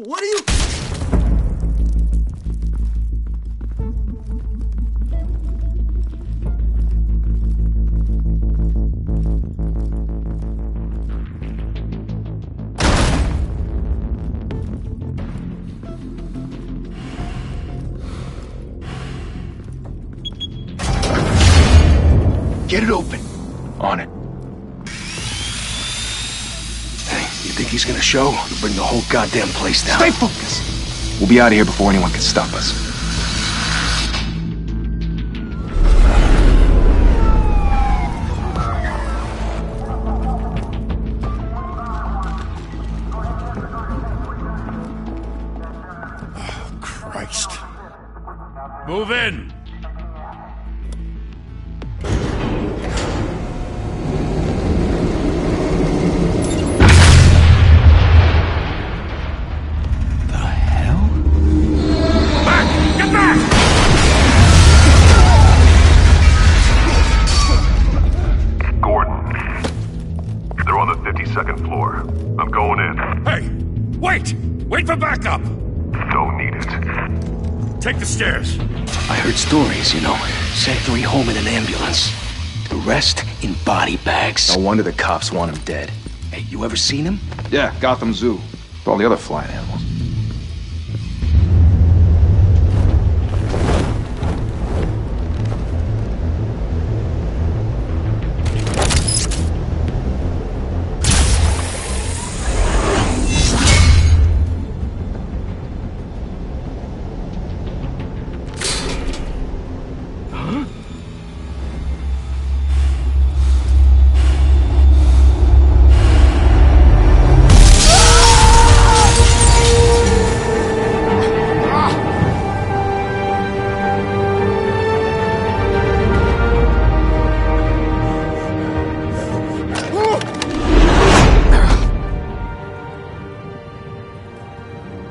What are you... Get it open. On it. Hey, you think he's gonna show? We'll bring the whole goddamn place down. Stay focused. We'll be out of here before anyone can stop us. Oh, Christ. Move in! Second floor. I'm going in. Hey! Wait! Wait for backup! Don't need it. Take the stairs. I heard stories, you know. Sent 3 home in an ambulance. The rest in body bags. No wonder the cops want him dead. Hey, you ever seen him? Yeah, Gotham Zoo. With all the other flying animals.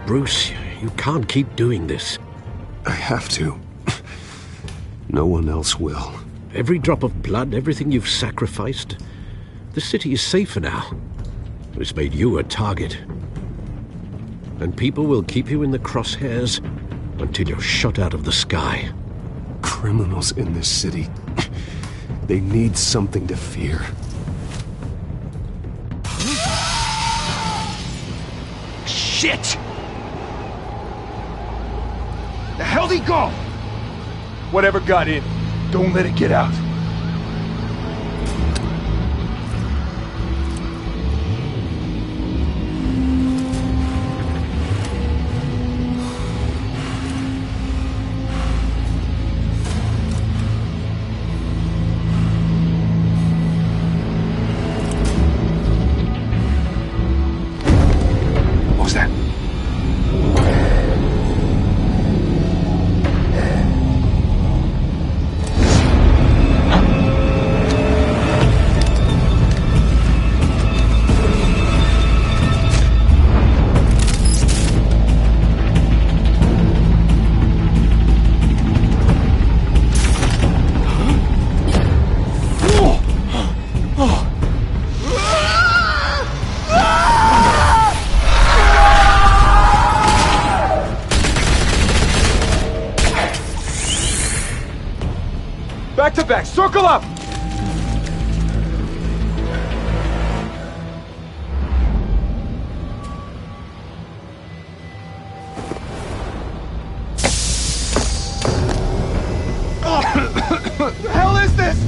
Bruce, you can't keep doing this. I have to. No one else will. Every drop of blood, everything you've sacrificed. The city is safer now. It's made you a target. And people will keep you in the crosshairs until you're shot out of the sky. Criminals in this city. They need something to fear. Shit! The hell'd he go? Whatever got in, don't let it get out. What was that? Back to back, circle up! What the hell is this?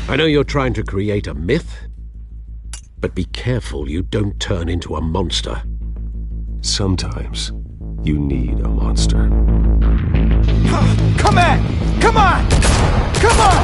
I know you're trying to create a myth, but be careful you don't turn into a monster. Sometimes you need a monster. Come on! Come on! Come on!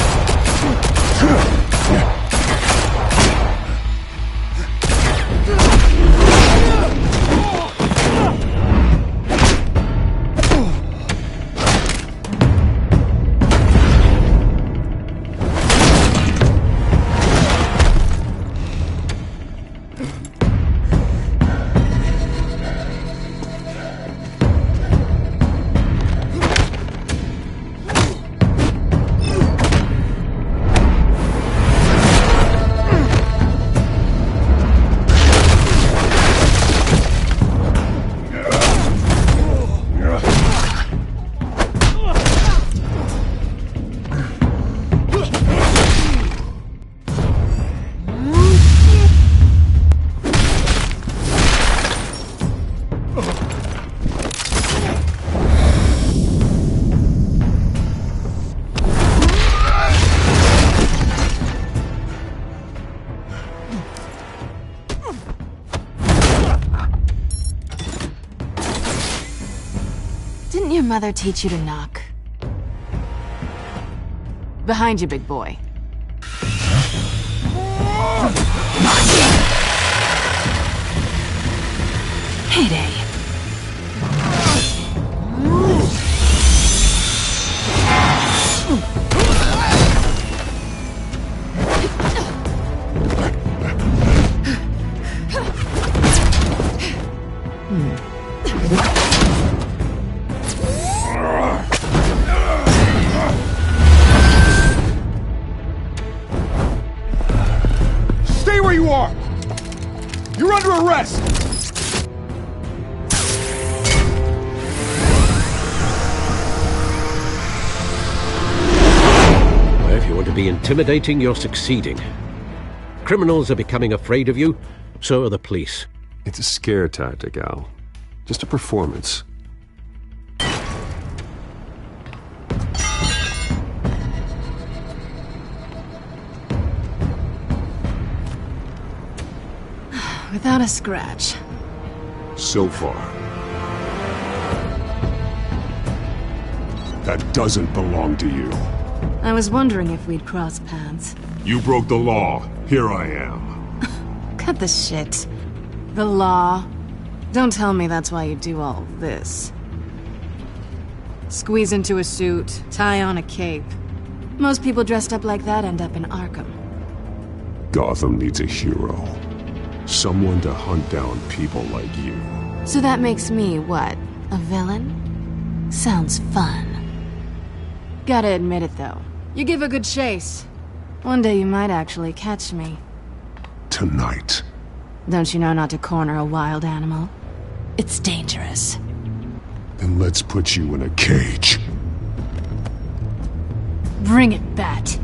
Didn't your mother teach you to knock? Behind you, big boy. Heyday. Stay where you are! You're under arrest! If you want to be intimidating, you're succeeding. Criminals are becoming afraid of you, so are the police. It's a scare tactic, Al. Just a performance. Without a scratch. So far. That doesn't belong to you. I was wondering if we'd cross paths. You broke the law. Here I am. Cut the shit. The law. Don't tell me that's why you do all this. Squeeze into a suit, tie on a cape. Most people dressed up like that end up in Arkham. Gotham needs a hero. Someone to hunt down people like you. So that makes me, what, a villain? Sounds fun. Gotta admit it, though. You give a good chase. One day you might actually catch me. Tonight. Don't you know not to corner a wild animal? It's dangerous. Then let's put you in a cage. Bring it, Bat.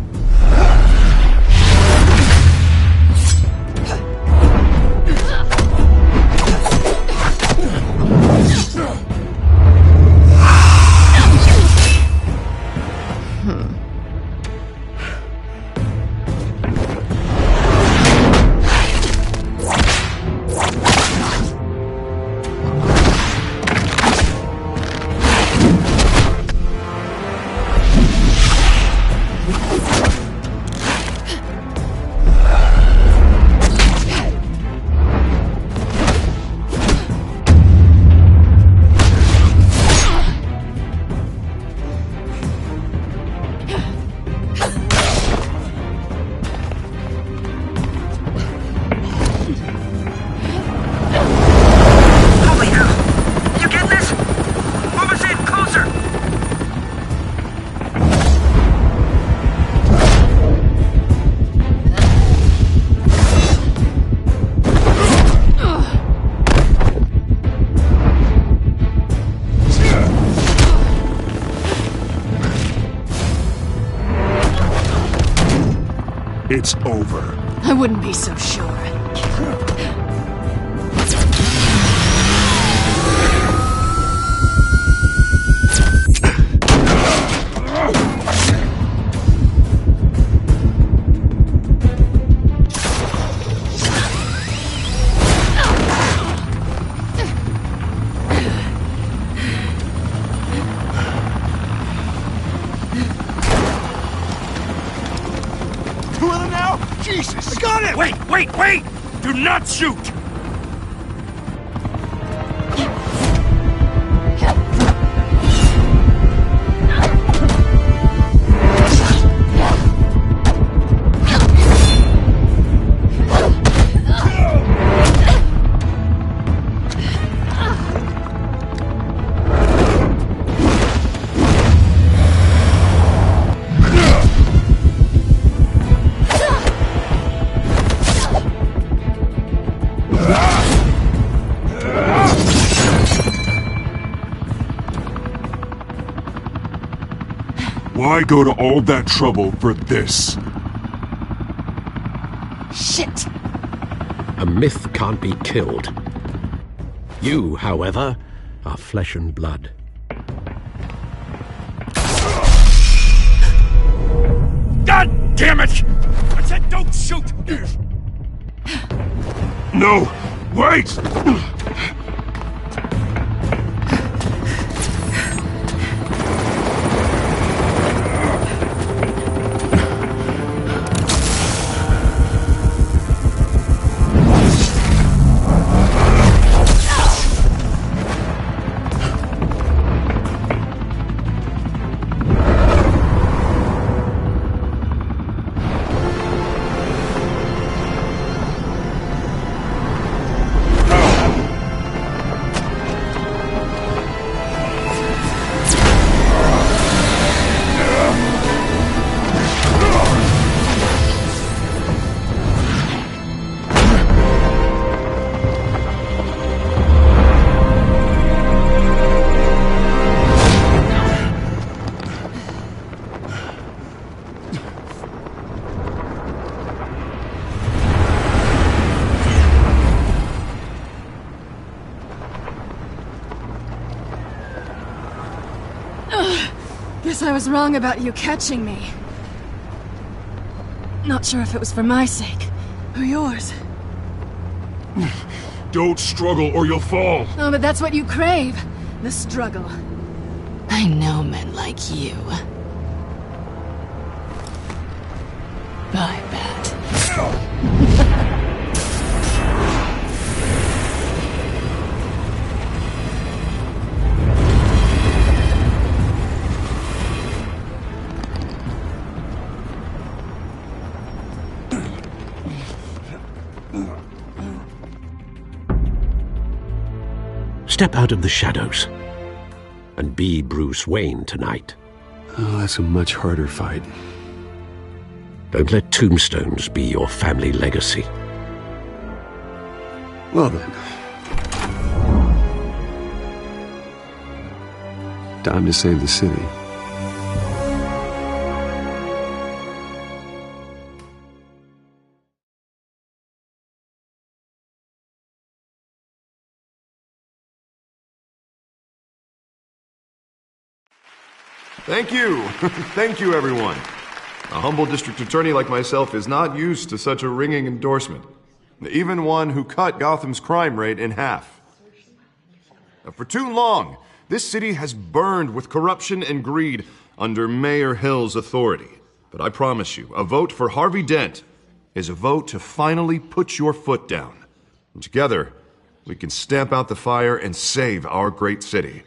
It's over. I wouldn't be so sure. Wait, wait! Do not shoot! Why go to all that trouble for this? Shit! A myth can't be killed. You, however, are flesh and blood. God damn it! I said don't shoot! No! Wait! Guess I was wrong about you catching me. Not sure if it was for my sake, or yours. Don't struggle or you'll fall. Oh, but that's what you crave. The struggle. I know men like you. Bye, Bat. Step out of the shadows and be Bruce Wayne tonight. Oh, that's a much harder fight. Don't let tombstones be your family legacy. Well then. Time to save the city. Thank you. Thank you, everyone. A humble district attorney like myself is not used to such a ringing endorsement. Even one who cut Gotham's crime rate in half. For too long, this city has burned with corruption and greed under Mayor Hill's authority. But I promise you, a vote for Harvey Dent is a vote to finally put your foot down. And together, we can stamp out the fire and save our great city.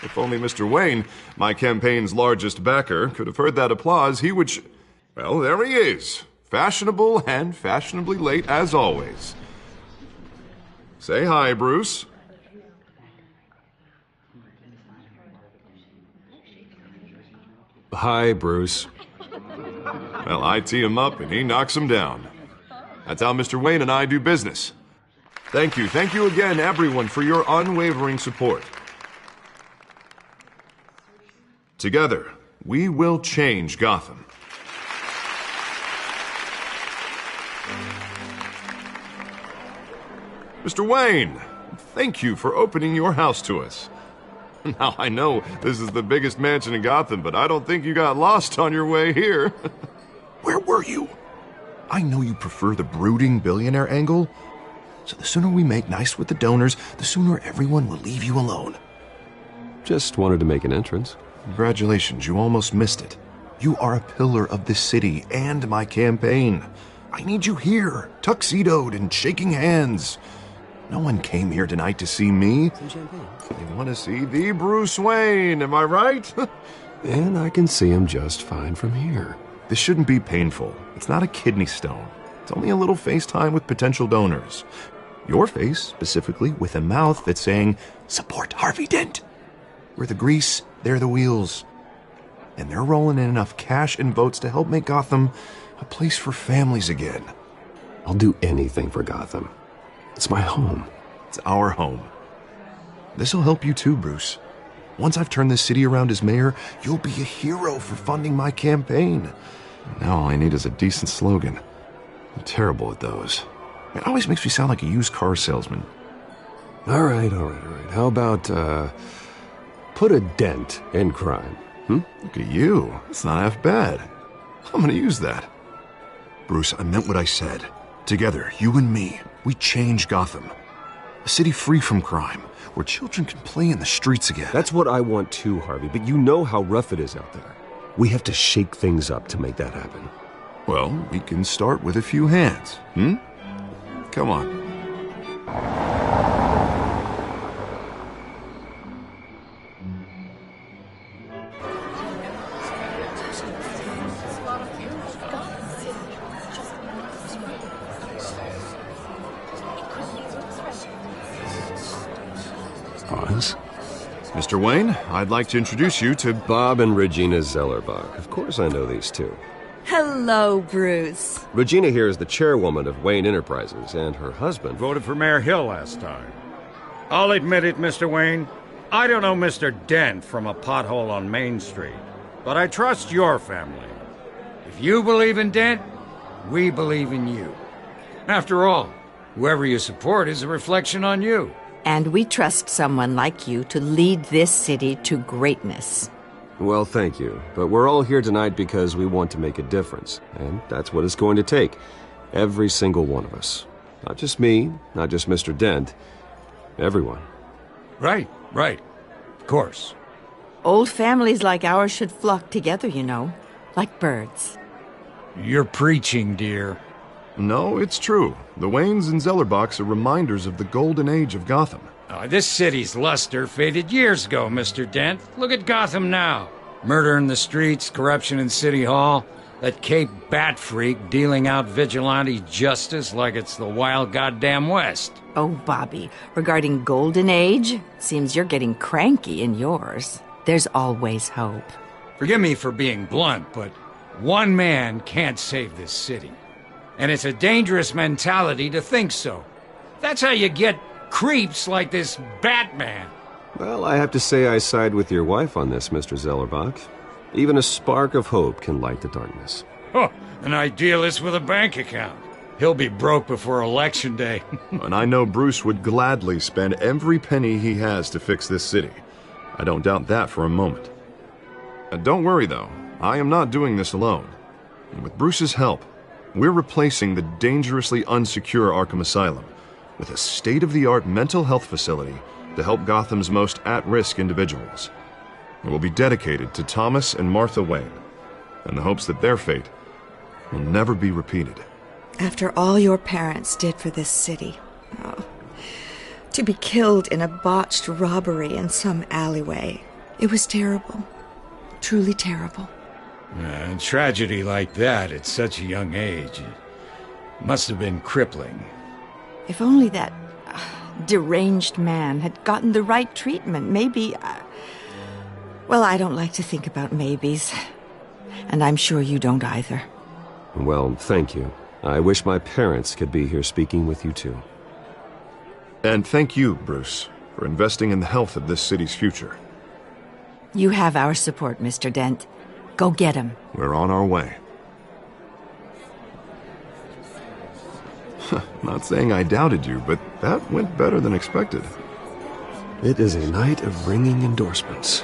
If only Mr. Wayne, my campaign's largest backer, could have heard that applause, he would well, there he is. Fashionable and fashionably late as always. Say hi, Bruce. Hi, Bruce. Well, I tee him up and he knocks him down. That's how Mr. Wayne and I do business. Thank you again, everyone, for your unwavering support. Together, we will change Gotham. Mr. Wayne, thank you for opening your house to us. Now, I know this is the biggest mansion in Gotham, but I don't think you got lost on your way here. Where were you? I know you prefer the brooding billionaire angle, so the sooner we make nice with the donors, the sooner everyone will leave you alone. Just wanted to make an entrance. Congratulations, you almost missed it. You are a pillar of this city and my campaign. I need you here, tuxedoed and shaking hands. No one came here tonight to see me. Some champagne. They want to see the Bruce Wayne, am I right? And I can see him just fine from here. This shouldn't be painful. It's not a kidney stone. It's only a little FaceTime with potential donors. Your face, specifically, with a mouth that's saying, support Harvey Dent. We're the grease, they're the wheels. And they're rolling in enough cash and votes to help make Gotham a place for families again. I'll do anything for Gotham. It's my home. It's our home. This'll help you too, Bruce. Once I've turned this city around as mayor, you'll be a hero for funding my campaign. Now all I need is a decent slogan. I'm terrible at those. It always makes me sound like a used car salesman. All right. How about, put a dent in crime? Look at you. It's not half bad. I'm gonna use that. Bruce, I meant what I said. Together, you and me, we change Gotham. A city free from crime, where children can play in the streets again. That's what I want too, Harvey, but you know how rough it is out there. We have to shake things up to make that happen. Well, we can start with a few hands, Come on. Pause. Mr. Wayne, I'd like to introduce you to Bob and Regina Zellerbach. Of course I know these two. Hello, Bruce. Regina here is the chairwoman of Wayne Enterprises, and her husband... Voted for Mayor Hill last time. I'll admit it, Mr. Wayne. I don't know Mr. Dent from a pothole on Main Street, but I trust your family. If you believe in Dent, we believe in you. After all, whoever you support is a reflection on you. And we trust someone like you to lead this city to greatness. Well, thank you. But we're all here tonight because we want to make a difference. And that's what it's going to take. Every single one of us. Not just me, not just Mr. Dent. Everyone. Right. Of course. Old families like ours should flock together, you know. Like birds. You're preaching, dear. No, it's true. The Waynes and Zellerbachs are reminders of the golden age of Gotham. This city's luster faded years ago, Mr. Dent. Look at Gotham now. Murder in the streets, corruption in City Hall, that Cape Bat freak dealing out vigilante justice like it's the wild goddamn West. Oh, Bobby, regarding Golden Age, seems you're getting cranky in yours. There's always hope. Forgive me for being blunt, but one man can't save this city. And it's a dangerous mentality to think so. That's how you get creeps like this Batman. Well, I have to say I side with your wife on this, Mr. Zellerbach. Even a spark of hope can light the darkness. Oh, an idealist with a bank account. He'll be broke before Election Day. And I know Bruce would gladly spend every penny he has to fix this city. I don't doubt that for a moment. Don't worry, though. I am not doing this alone. And with Bruce's help, we're replacing the dangerously unsecure Arkham Asylum with a state-of-the-art mental health facility to help Gotham's most at-risk individuals. It will be dedicated to Thomas and Martha Wayne, in the hopes that their fate will never be repeated. After all your parents did for this city, to be killed in a botched robbery in some alleyway, it was terrible. Truly terrible. A tragedy like that at such a young age, it must have been crippling. If only that deranged man had gotten the right treatment, maybe... Well, I don't like to think about maybes. And I'm sure you don't either. Well, thank you. I wish my parents could be here speaking with you too. And thank you, Bruce, for investing in the health of this city's future. You have our support, Mr. Dent. Go get him. We're on our way. Not saying I doubted you, but that went better than expected. It is a night of ringing endorsements.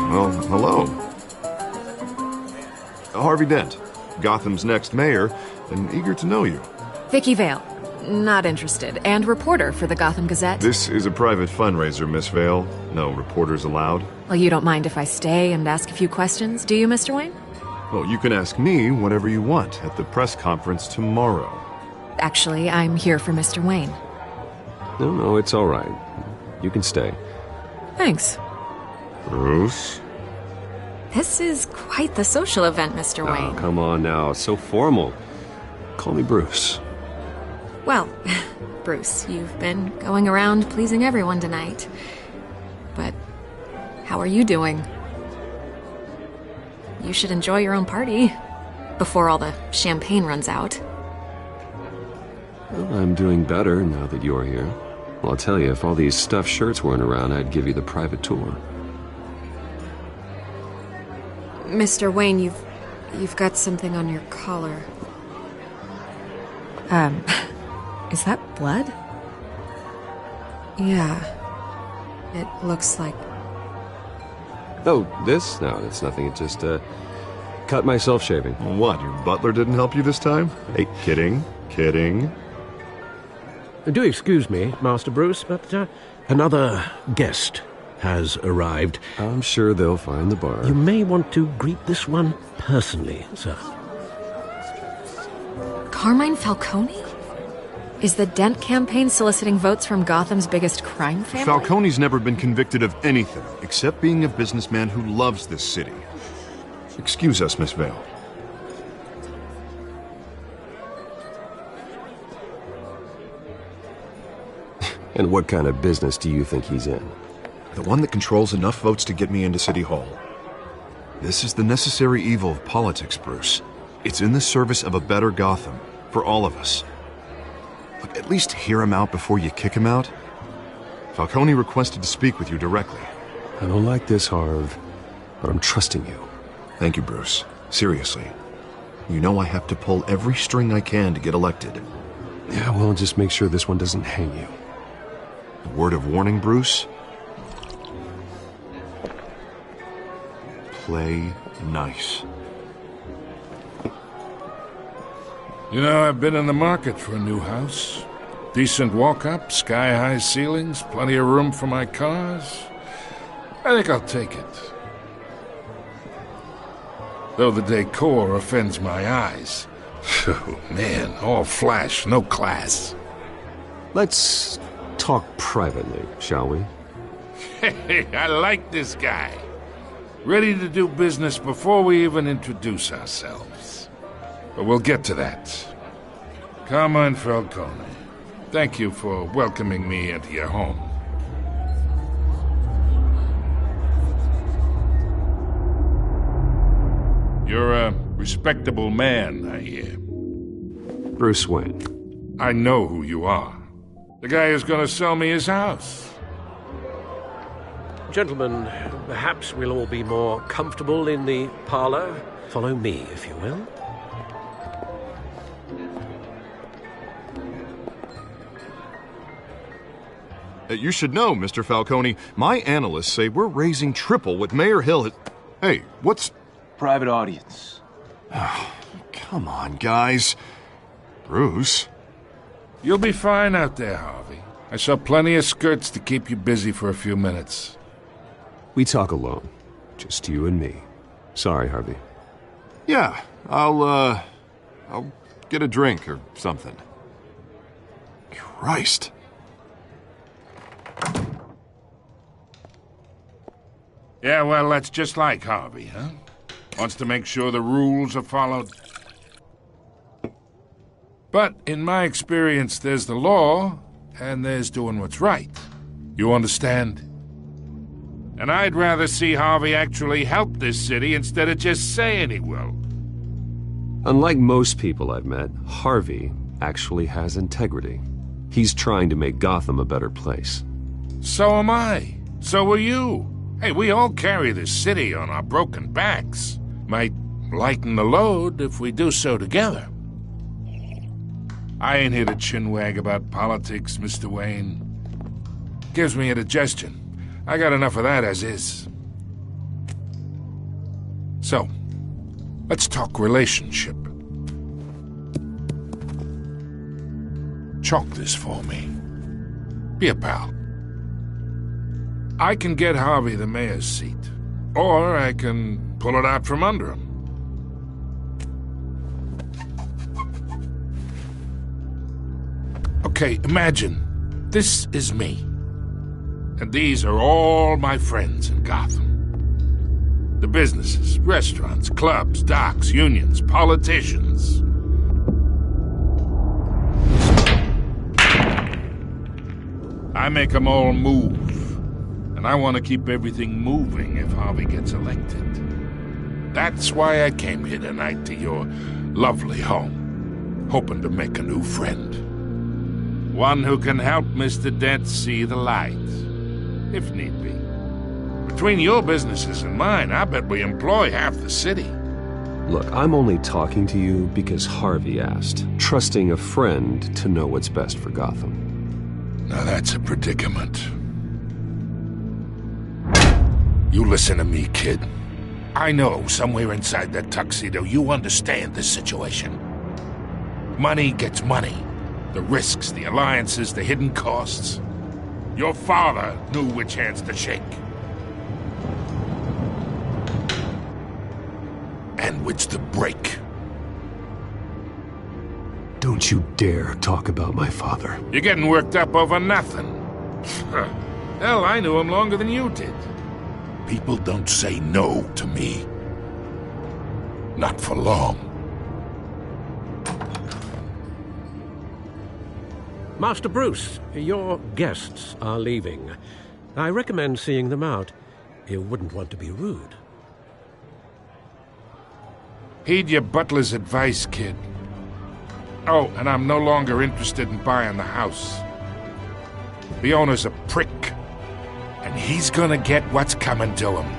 Well, hello. Harvey Dent, Gotham's next mayor, and eager to know you. Vicky Vale. Not interested. And reporter for the Gotham Gazette. This is a private fundraiser, Miss Vale. No reporters allowed. Well, you don't mind if I stay and ask a few questions, do you, Mr. Wayne? Well, you can ask me whatever you want at the press conference tomorrow. Actually, I'm here for Mr. Wayne. No, it's all right. You can stay. Thanks. Bruce? This is quite the social event, Mr. Wayne. Oh, come on now. So formal. Call me Bruce. Well, Bruce, you've been going around pleasing everyone tonight. But how are you doing? You should enjoy your own party before all the champagne runs out. Well, I'm doing better now that you're here. Well, I'll tell you, if all these stuffed shirts weren't around, I'd give you the private tour. Mr. Wayne, you've got something on your collar. Is that blood? Yeah. It looks like... Oh, this? No, that's nothing. It just, cut myself shaving. What, your butler didn't help you this time? Hey, kidding. Do excuse me, Master Bruce, but another guest has arrived. I'm sure they'll find the bar. You may want to greet this one personally, sir. Carmine Falcone? Is the Dent campaign soliciting votes from Gotham's biggest crime family? Falcone's never been convicted of anything except being a businessman who loves this city. Excuse us, Miss Vale. And what kind of business do you think he's in? The one that controls enough votes to get me into City Hall. This is the necessary evil of politics, Bruce. It's in the service of a better Gotham, for all of us. Look, at least hear him out before you kick him out. Falcone requested to speak with you directly. I don't like this, Harv, but I'm trusting you. Thank you, Bruce. Seriously. You know I have to pull every string I can to get elected. Yeah, well, just make sure this one doesn't hang you. A word of warning, Bruce? Play nice. You know, I've been in the market for a new house. Decent walk-up, sky-high ceilings, plenty of room for my cars. I think I'll take it. Though the decor offends my eyes. Oh, man, all flash, no class. Let's talk privately, shall we? Hey, I like this guy. Ready to do business before we even introduce ourselves. But we'll get to that. Carmine Falcone, thank you for welcoming me into your home. You're a respectable man, I hear. Bruce Wayne. I know who you are. The guy who's going to sell me his house. Gentlemen, perhaps we'll all be more comfortable in the parlor. Follow me, if you will. You should know, Mr. Falcone, my analysts say we're raising triple what Mayor Hill has... Hey, what's... Private audience. Come on, guys. Bruce? You'll be fine out there, Harvey. I saw plenty of skirts to keep you busy for a few minutes. We talk alone. Just you and me. Sorry, Harvey. Yeah, I'll get a drink or something. Christ. Yeah, well, that's just like Harvey, huh? Wants to make sure the rules are followed. But in my experience, there's the law, and there's doing what's right. You understand? And I'd rather see Harvey actually help this city instead of just saying he will. Unlike most people I've met, Harvey actually has integrity. He's trying to make Gotham a better place. So am I. So are you. Hey, we all carry this city on our broken backs. Might lighten the load if we do so together. I ain't here to chinwag about politics, Mr. Wayne. Gives me indigestion. I got enough of that as is. So, let's talk relationship. chalk this for me. Be a pal. I can get Harvey the mayor's seat, or I can pull it out from under him. Okay, imagine this is me, and these are all my friends in Gotham. The businesses, restaurants, clubs, docks, unions, politicians. I make them all move. And I want to keep everything moving if Harvey gets elected. That's why I came here tonight to your lovely home, hoping to make a new friend. One who can help Mr. Dent see the light, if need be. Between your businesses and mine, I bet we employ half the city. Look, I'm only talking to you because Harvey asked, trusting a friend to know what's best for Gotham. Now that's a predicament. You listen to me, kid. I know somewhere inside that tuxedo you understand this situation. Money gets money. The risks, the alliances, the hidden costs. Your father knew which hands to shake. And which to break. Don't you dare talk about my father. You're getting worked up over nothing. Hell, I knew him longer than you did. People don't say no to me. Not for long. Master Bruce, your guests are leaving. I recommend seeing them out. You wouldn't want to be rude. Heed your butler's advice, kid. Oh, and I'm no longer interested in buying the house. The owner's a prick. And he's gonna get what's coming to him.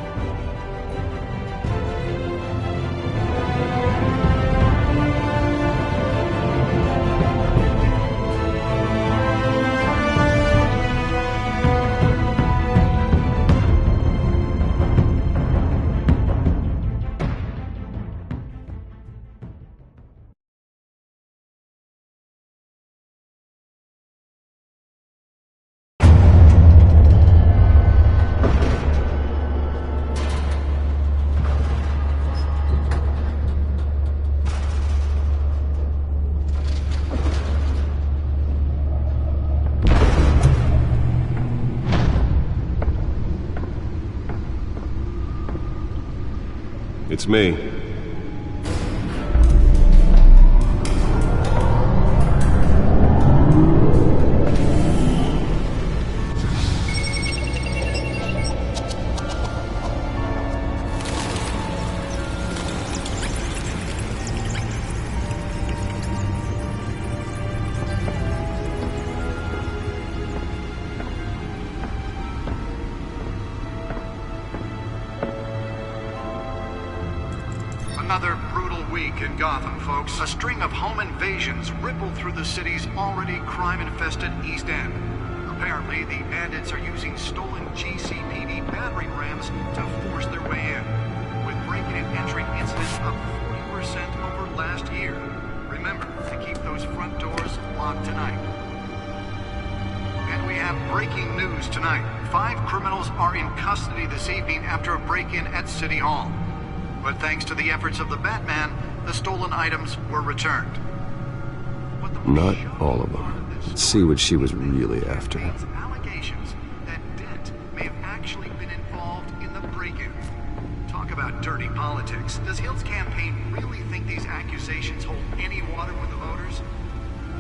It's me. Another brutal week in Gotham, folks. A string of home invasions rippled through the city's already crime-infested East End. Apparently, the bandits are using stolen GCPD battering rams to force their way in, with breaking and entering incidents up 40% over last year. Remember to keep those front doors locked tonight. And we have breaking news tonight. 5 criminals are in custody this evening after a break-in at City Hall. But thanks to the efforts of the Batman, the stolen items were returned. Not all of them. Let's see what she was really after. Allegations that Dent may have actually been involved in the break-in. Talk about dirty politics. Does Hill's campaign really think these accusations hold any water with the voters?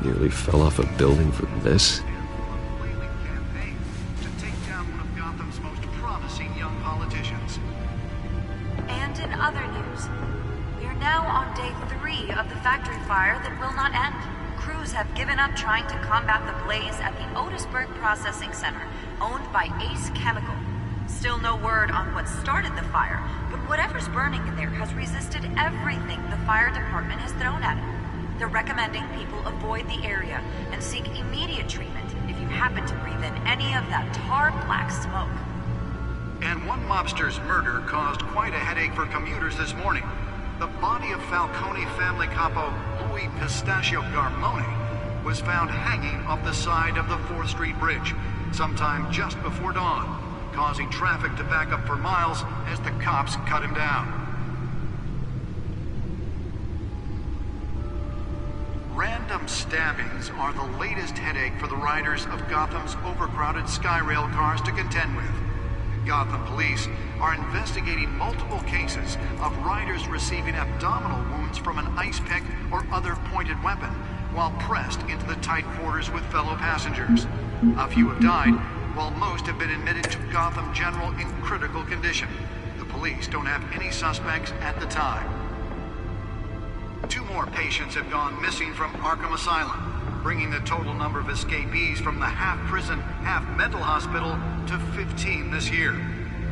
Nearly fell off a building for this? Campaign to take down one of Gotham's most promising young politicians. And in other news, we're now on day 3 of the factory fire that will not end. Crews have given up trying to combat the blaze at the Otisburg Processing Center, owned by Ace Chemical. Still no word on what started the fire, but whatever's burning in there has resisted everything the fire department has thrown at it. They're recommending people avoid the area and seek immediate treatment if you happen to breathe in any of that tar black smoke. And one mobster's murder caused quite a headache for commuters this morning. The body of Falcone family capo Louis Pistachio Garmone was found hanging off the side of the 4th Street Bridge sometime just before dawn, causing traffic to back up for miles as the cops cut him down. Random stabbings are the latest headache for the riders of Gotham's overcrowded Skyrail cars to contend with. Gotham police are investigating multiple cases of riders receiving abdominal wounds from an ice pick or other pointed weapon while pressed into the tight quarters with fellow passengers. A few have died, while most have been admitted to Gotham General in critical condition. The police don't have any suspects at the time. 2 more patients have gone missing from Arkham Asylum, bringing the total number of escapees from the half-prison, half-mental hospital to 15 this year.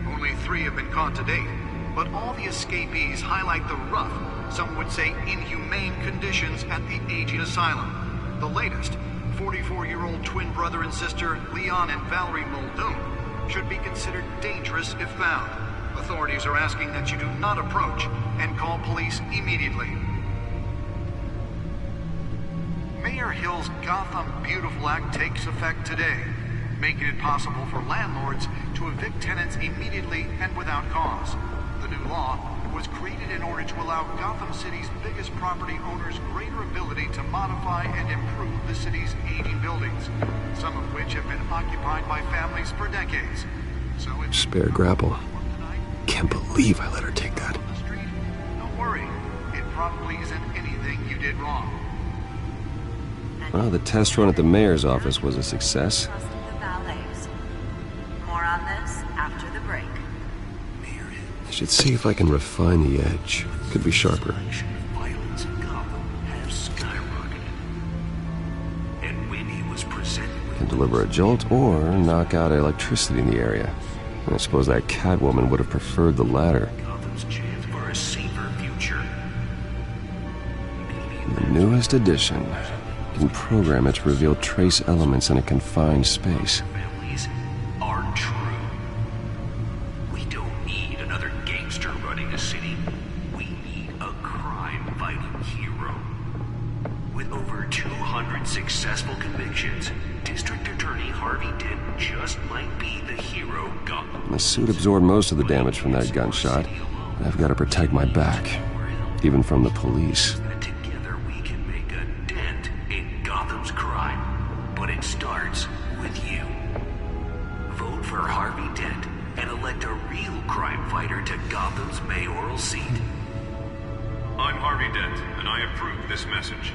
Only 3 have been caught to date, but all the escapees highlight the rough, some would say inhumane conditions at the aging asylum. The latest, 44-year-old twin brother and sister Leon and Valerie Muldoon, should be considered dangerous if found. Authorities are asking that you do not approach and call police immediately. Mayor Hill's Gotham Beautiful Act takes effect today, making it possible for landlords to evict tenants immediately and without cause. The new law was created in order to allow Gotham City's biggest property owners greater ability to modify and improve the city's aging buildings, some of which have been occupied by families for decades. So if Spare grapple. Can't believe I let her take that. don't worry, it probably isn't anything you did wrong. Well, the test run at the mayor's office was a success. More on this after the break. I should see if I can refine the edge. Could be sharper. Violence in Gotham have skyrocketed. And when he was presented with Can deliver a jolt or knock out electricity in the area. I suppose that Catwoman would have preferred the latter. Gotham's chance for a safer future. The newest edition can program it to reveal trace elements in a confined space. Families are true. We don't need another gangster running the city. We need a crime-fighting hero. With over 200 successful convictions, District Attorney Harvey Dent just might be the hero Gotham. The suit absorbed most of the damage from that gunshot. I've got to protect my back, even from the police. Together we can make a dent in Gotham's crime. But it starts with you. Vote for Harvey Dent and elect a real crime fighter to Gotham's mayoral seat. I'm Harvey Dent, and I approve this message.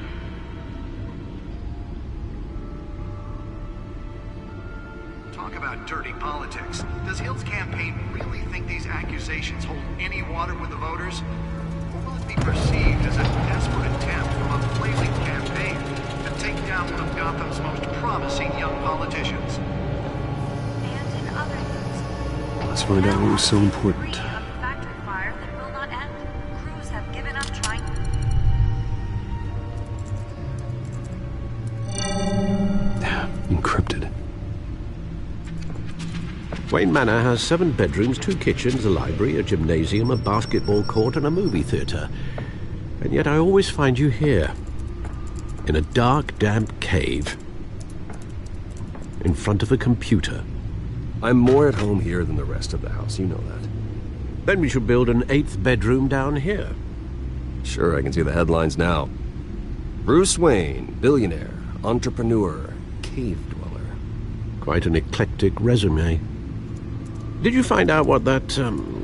Talk about dirty politics. Does Hill's campaign really think these accusations hold any water with the voters? Or will it be perceived as a desperate attempt from a flailing campaign to take down one of Gotham's most promising young politicians? And in other news, Let's find out what was so important. of the factory fire that will not end. Crews have given up trying. Encrypted. Wayne Manor has 7 bedrooms, 2 kitchens, a library, a gymnasium, a basketball court, and a movie theatre. And yet I always find you here, in a dark, damp cave, in front of a computer. I'm more at home here than the rest of the house, you know that. Then we should build an 8th bedroom down here. Sure, I can see the headlines now. Bruce Wayne, billionaire, entrepreneur, cave dweller. Quite an eclectic resume. Did you find out what that,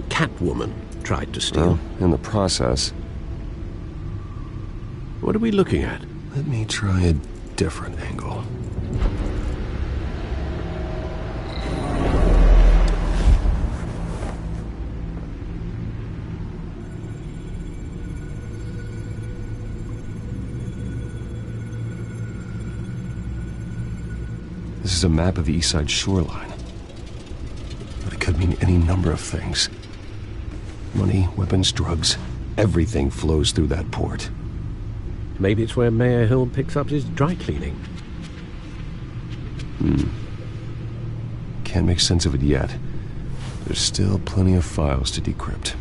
Catwoman tried to steal? Well, in the process. What are we looking at? Let me try a different angle. This is a map of the East Side shoreline. But it could mean any number of things. Money, weapons, drugs, everything flows through that port. Maybe it's where Mayor Hill picks up his dry cleaning. Can't make sense of it yet. There's still plenty of files to decrypt.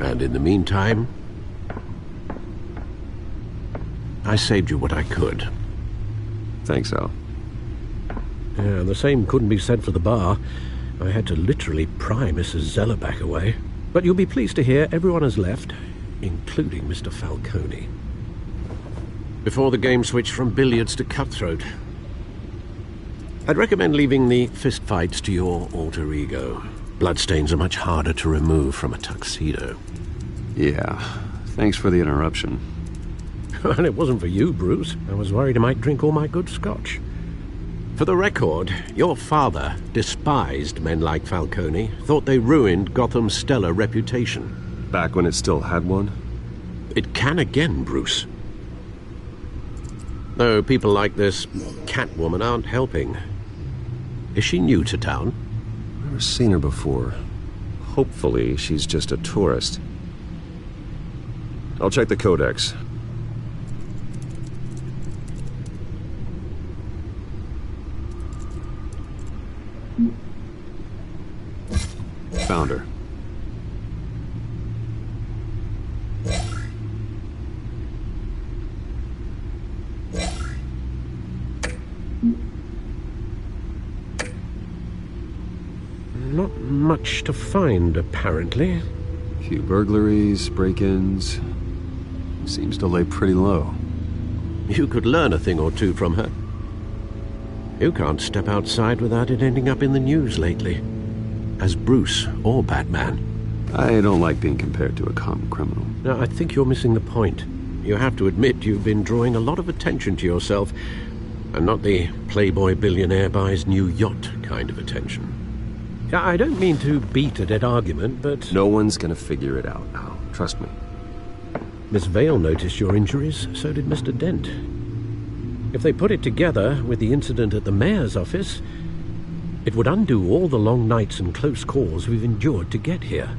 And in the meantime, I saved you what I could. Thanks, Al. Yeah, the same couldn't be said for the bar. I had to literally pry Mrs. Zellerback away. But you'll be pleased to hear everyone has left, including Mr. Falcone. Before the game switched from billiards to cutthroat. I'd recommend leaving the fistfights to your alter ego. Bloodstains are much harder to remove from a tuxedo. Yeah, thanks for the interruption. And it wasn't for you, Bruce. I was worried I might drink all my good scotch. For the record, your father despised men like Falcone, thought they ruined Gotham's stellar reputation. Back when it still had one? It can again, Bruce. Though people like this Catwoman aren't helping. Is she new to town? Never seen her before. Hopefully she's just a tourist. I'll check the codex. Found her. Not much to find, apparently. Few burglaries, break-ins. Seems to lay pretty low. You could learn a thing or two from her. You can't step outside without it ending up in the news lately. As Bruce or Batman. I don't like being compared to a common criminal. No, I think you're missing the point. You have to admit you've been drawing a lot of attention to yourself, and not the playboy billionaire buys new yacht kind of attention. I don't mean to beat a dead argument, but... No one's gonna figure it out now. Trust me. Miss Vale noticed your injuries, so did Mr. Dent. If they put it together with the incident at the mayor's office, it would undo all the long nights and close calls we've endured to get here.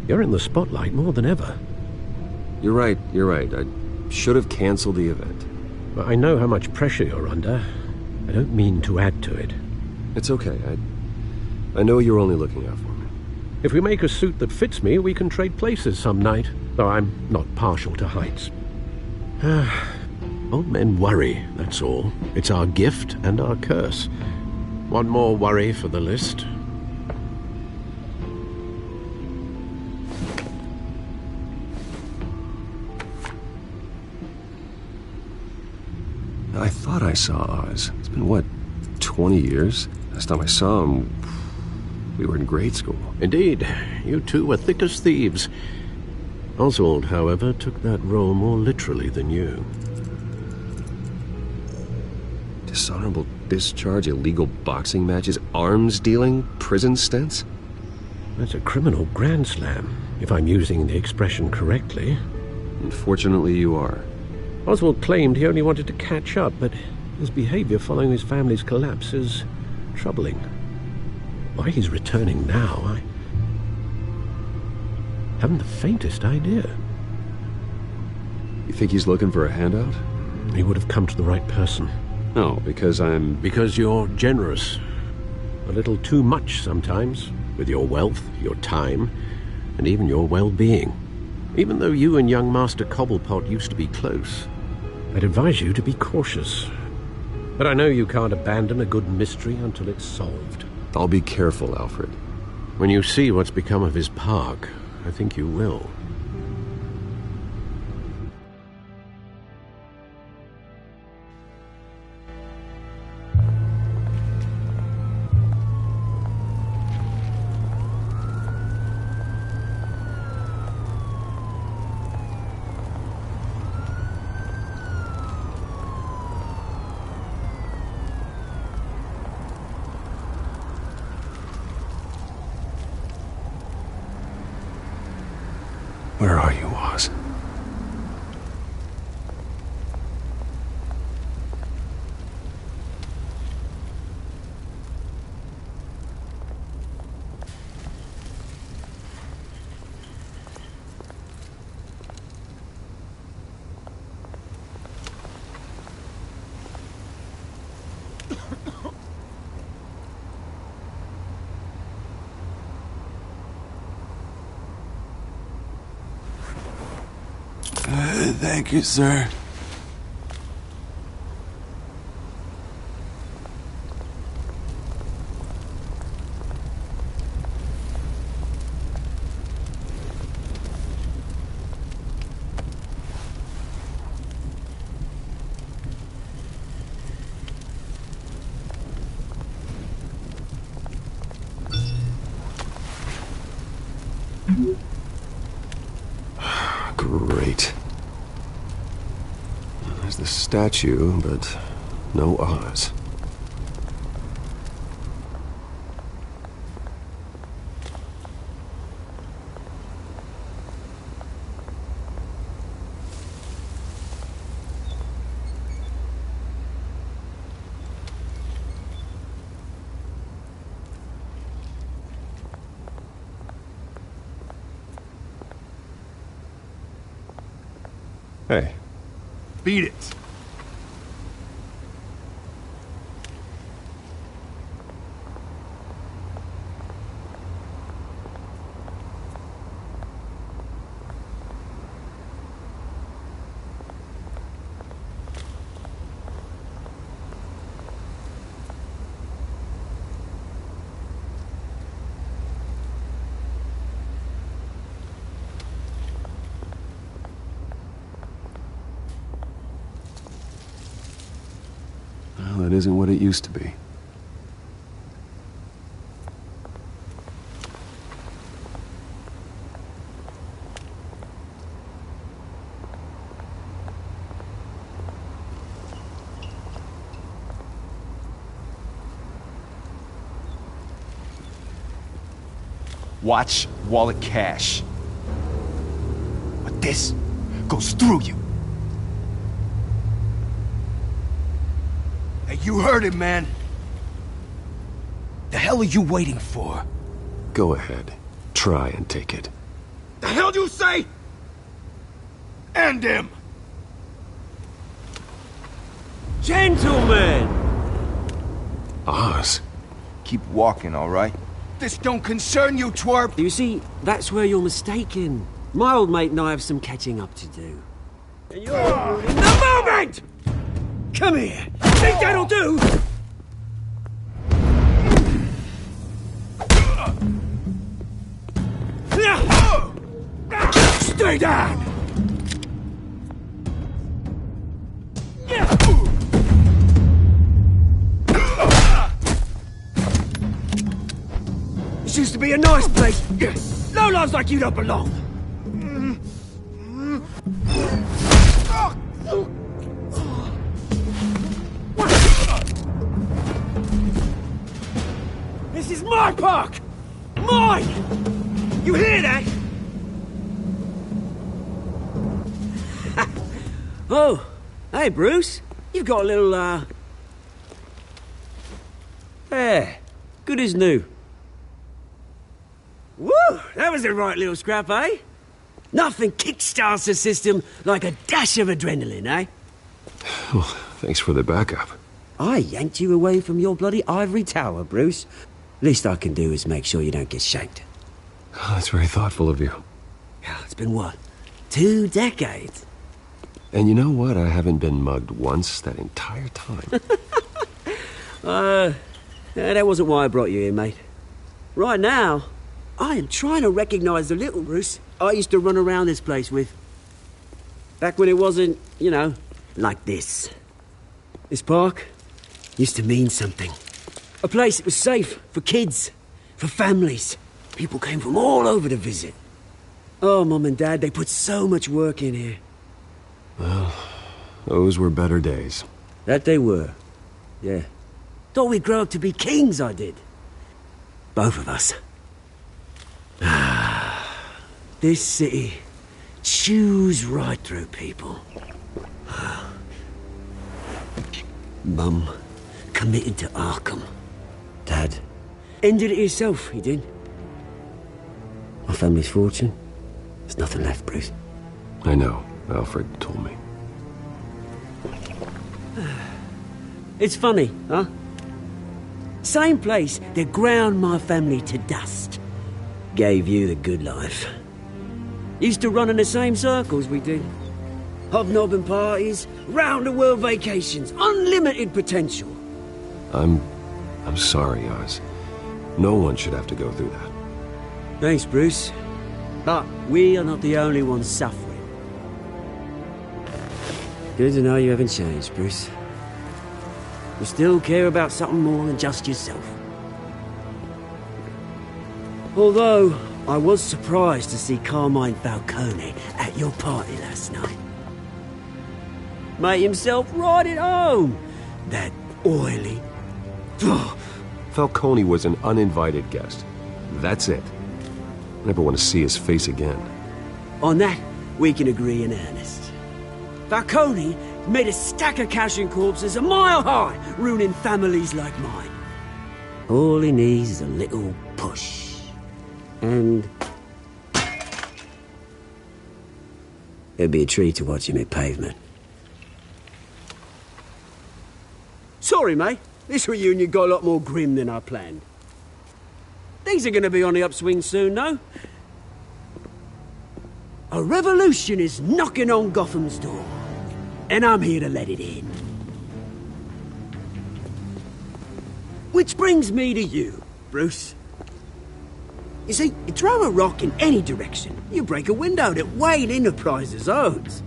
You're in the spotlight more than ever. You're right. I should have canceled the event. I know how much pressure you're under. I don't mean to add to it. It's okay. I know you're only looking out for me. If we make a suit that fits me, we can trade places some night, though I'm not partial to heights. Old men worry, that's all. It's our gift and our curse. One more worry for the list. I thought I saw Oz. It's been, what, 20 years? Last time I saw him, we were in grade school. Indeed. You two were thick as thieves. Oswald, however, took that role more literally than you. Dishonorable discharge, illegal boxing matches, arms dealing, prison stints? That's a criminal grand slam, if I'm using the expression correctly. Unfortunately, you are. Oswald claimed he only wanted to catch up, but his behavior following his family's collapse is troubling. Why he's returning now, I haven't the faintest idea. You think he's looking for a handout? He would have come to the right person. No, because I'm... Because you're generous. A little too much sometimes, with your wealth, your time, and even your well-being. Even though you and young Master Cobblepot used to be close, I'd advise you to be cautious. But I know you can't abandon a good mystery until it's solved. I'll be careful, Alfred. When you see what's become of his park, I think you will. Where are you, Oz? Thank you, sir. Great. There's the statue, but no Oz. Hey. Beat it. Well, it isn't what it used to be. Watch wallet cash. But this goes through you. Hey, you heard it, man. The hell are you waiting for? Go ahead. Try and take it. The hell do you say? End him! Gentlemen! Oz. Keep walking, all right? This don't concern you, twerp! You see, that's where you're mistaken. My old mate and I have some catching up to do. And you're ruining the moment! Come here! Think that'll do? Stay down! This used to be a nice place. Lowlifes like you don't belong. This is my park! Mine! You hear that? Oh, hey, Bruce. You've got a little, There. Good as new. Woo! That was a right little scrap, eh? Nothing kickstarts the system like a dash of adrenaline, eh? Well, thanks for the backup. I yanked you away from your bloody ivory tower, Bruce. Least I can do is make sure you don't get shanked. Oh, that's very thoughtful of you. Yeah, it's been what? 2 decades? And you know what? I haven't been mugged once that entire time. That wasn't why I brought you here, mate. Right now, I am trying to recognize the little Bruce I used to run around this place with. Back when it wasn't, you know, like this. This park used to mean something. A place that was safe for kids, for families. People came from all over to visit. Oh, Mum and Dad, they put so much work in here. Well, those were better days. That they were. Yeah. Thought we'd grow up to be kings, I did. Both of us. This city chews right through people. Mum committed to Arkham. Dad ended it himself, he did. My family's fortune, there's nothing left, Bruce. I know. Alfred told me. It's funny, huh? Same place that ground my family to dust. Gave you the good life. Used to run in the same circles we did. Hobnobbing parties, round-the-world vacations, unlimited potential. I'm sorry, Oz. No one should have to go through that. Thanks, Bruce. But we are not the only ones suffering. Good to know you haven't changed, Bruce. You still care about something more than just yourself. Although, I was surprised to see Carmine Falcone at your party last night. Made himself right at home. That oily... Falcone was an uninvited guest. That's it. Never want to see his face again. On that, we can agree in earnest. Falcone made a stack of cash and corpses a mile high, ruining families like mine. All he needs is a little push. And... it'd be a treat to watch him hit pavement. Sorry, mate. This reunion got a lot more grim than I planned. Things are going to be on the upswing soon, though. A revolution is knocking on Gotham's door, and I'm here to let it in. Which brings me to you, Bruce. You see, you throw a rock in any direction, you break a window that Wayne Enterprises owns.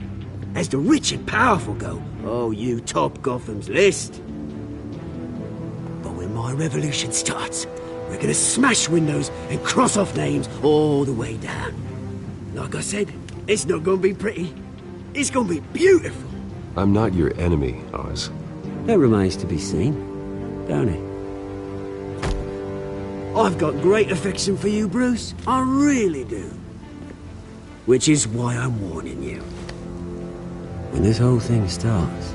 As the rich and powerful go, oh, you top Gotham's list. But when my revolution starts, we're gonna smash windows and cross off names all the way down. Like I said, it's not gonna be pretty. It's gonna be beautiful. I'm not your enemy, Oz. That remains to be seen, don't it? I've got great affection for you, Bruce. I really do. Which is why I'm warning you. When this whole thing starts,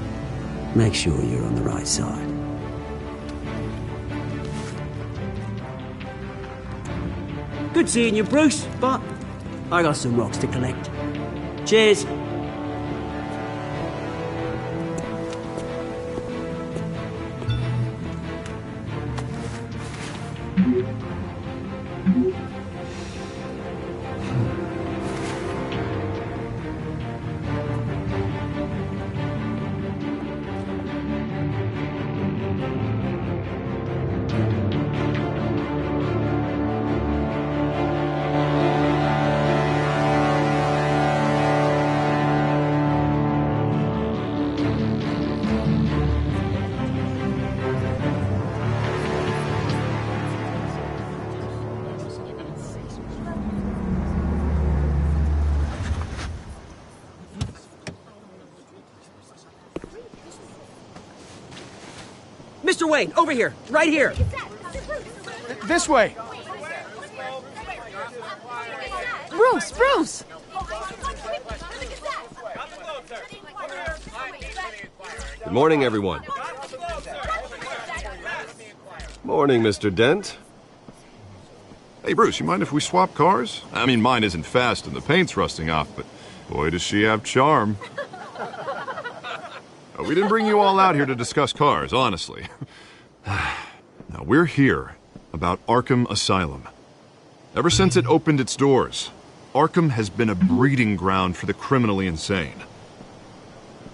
make sure you're on the right side. Good seeing you, Bruce, but I got some rocks to collect. Cheers. Mr. Wayne, over here. Right here. This way. Bruce! Good morning, everyone. Morning, Mr. Dent. Hey, Bruce, you mind if we swap cars? I mean, mine isn't fast and the paint's rusting off, but boy, does she have charm. We didn't bring you all out here to discuss cars, honestly. Now, we're here about Arkham Asylum. Ever since it opened its doors, Arkham has been a breeding ground for the criminally insane.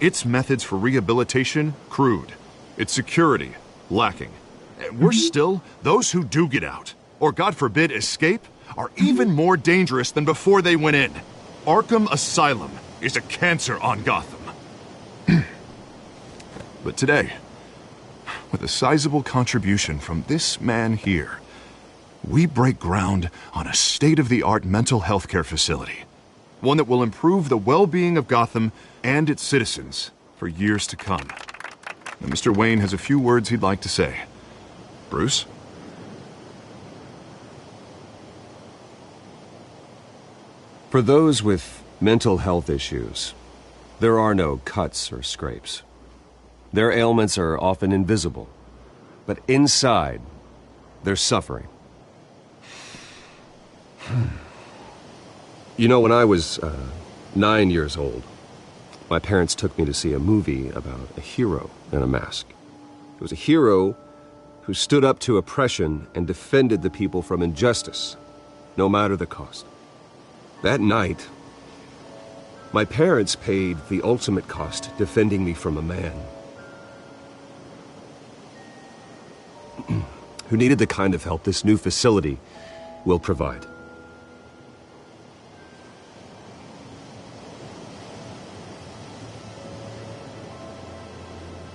Its methods for rehabilitation, crude. Its security, lacking. And worse still, those who do get out, or God forbid escape, are even more dangerous than before they went in. Arkham Asylum is a cancer on Gotham. But today, with a sizable contribution from this man here, we break ground on a state-of-the-art mental health care facility. One that will improve the well-being of Gotham and its citizens for years to come. Now, Mr. Wayne has a few words he'd like to say. Bruce? For those with mental health issues, there are no cuts or scrapes. Their ailments are often invisible, but inside, they're suffering. You know, when I was 9 years old, my parents took me to see a movie about a hero in a mask. It was a hero who stood up to oppression and defended the people from injustice, no matter the cost. That night, my parents paid the ultimate cost defending me from a man who needed the kind of help this new facility will provide.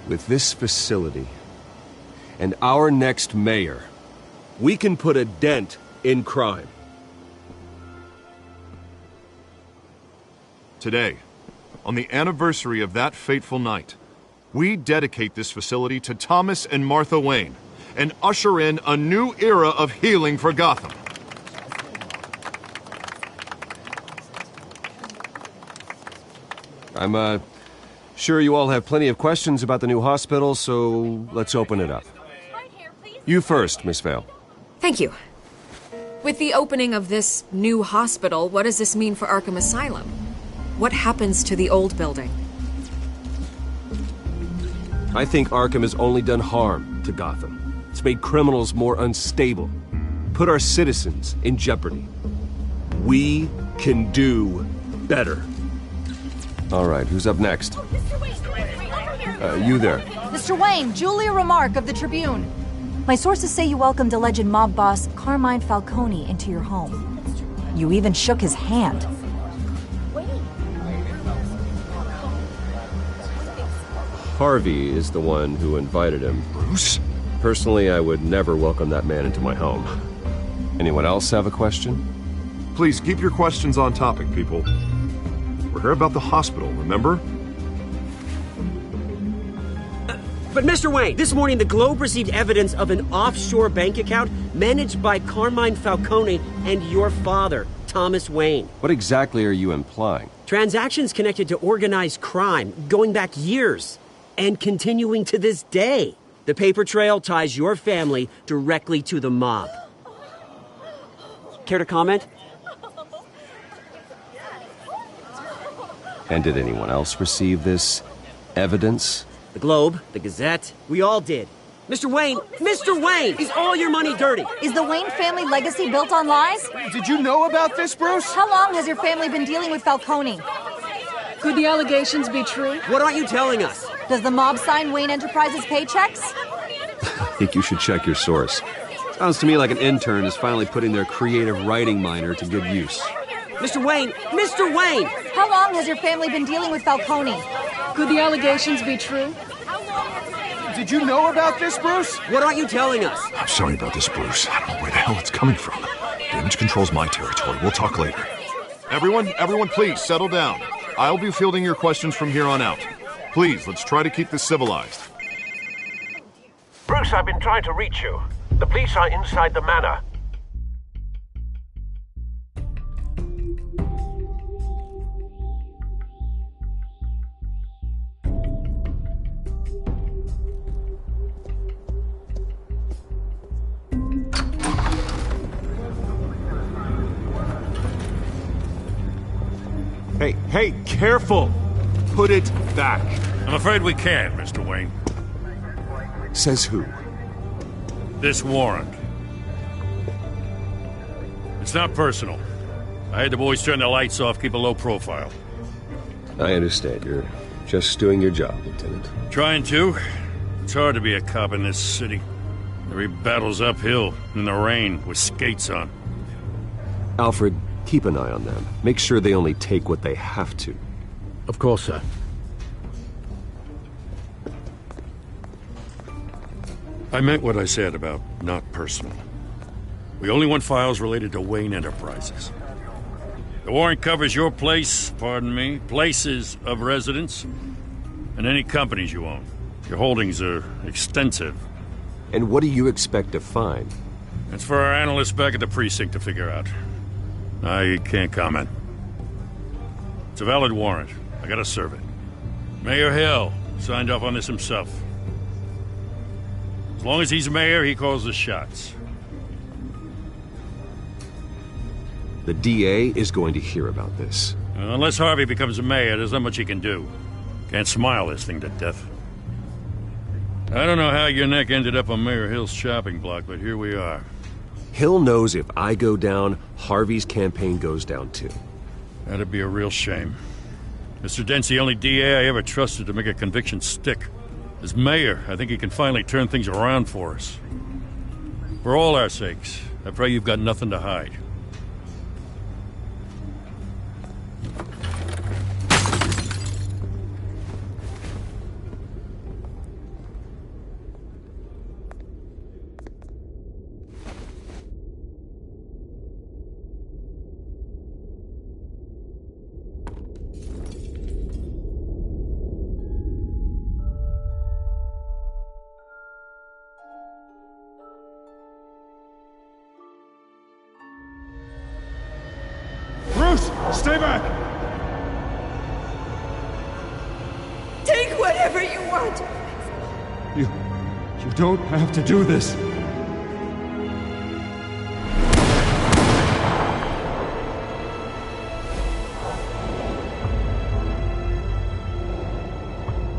With this facility and our next mayor, we can put a dent in crime. Today, on the anniversary of that fateful night, we dedicate this facility to Thomas and Martha Wayne and usher in a new era of healing for Gotham. I'm, sure you all have plenty of questions about the new hospital, so let's open it up. You first, Miss Vale. Thank you. With the opening of this new hospital, what does this mean for Arkham Asylum? What happens to the old building? I think Arkham has only done harm to Gotham. It's made criminals more unstable, put our citizens in jeopardy. We can do better. All right, who's up next? You there. Mr. Wayne, Julia Remark of the Tribune. My sources say you welcomed alleged mob boss Carmine Falcone into your home. You even shook his hand. Harvey is the one who invited him. Bruce? Personally, I would never welcome that man into my home. Anyone else have a question? Please keep your questions on topic, people. We're here about the hospital, remember? But Mr. Wayne, this morning the Globe received evidence of an offshore bank account managed by Carmine Falcone and your father, Thomas Wayne. What exactly are you implying? Transactions connected to organized crime going back years and continuing to this day. The paper trail ties your family directly to the mob. Care to comment? And did anyone else receive this evidence? The Globe, the Gazette, we all did. Mr. Wayne, is all your money dirty? Is the Wayne family legacy built on lies? Did you know about this, Bruce? How long has your family been dealing with Falcone? Could the allegations be true? What aren't you telling us? Does the mob sign Wayne Enterprises paychecks? I think you should check your source. Sounds to me like an intern is finally putting their creative writing minor to good use. Mr. Wayne! How long has your family been dealing with Falcone? Could the allegations be true? Did you know about this, Bruce? What aren't you telling us? I'm sorry about this, Bruce. I don't know where the hell it's coming from. Damage control's my territory. We'll talk later. Everyone, please settle down. I'll be fielding your questions from here on out. Please, let's try to keep this civilized. Bruce, I've been trying to reach you. The police are inside the manor. Hey, careful! Put it back. I'm afraid we can't, Mr. Wayne. Says who? This warrant. It's not personal. I had the boys turn the lights off, keep a low profile. I understand. You're just doing your job, Lieutenant. Trying to. It's hard to be a cop in this city. Every battle's uphill, in the rain, with skates on. Alfred, keep an eye on them. Make sure they only take what they have to. Of course, sir. I meant what I said about not personal. We only want files related to Wayne Enterprises. The warrant covers your place, places of residence, and any companies you own. Your holdings are extensive. And what do you expect to find? That's for our analysts back at the precinct to figure out. I can't comment. It's a valid warrant. I gotta serve it. Mayor Hill signed off on this himself. As long as he's mayor, he calls the shots. The DA is going to hear about this. Unless Harvey becomes a mayor, there's not much he can do. Can't smile this thing to death. I don't know how your neck ended up on Mayor Hill's chopping block, but here we are. Hill knows if I go down, Harvey's campaign goes down too. That'd be a real shame. Mr. Dent's the only DA I ever trusted to make a conviction stick. As mayor, I think he can finally turn things around for us. For all our sakes, I pray you've got nothing to hide. Bruce, stay back! Take whatever you want. You don't have to do this.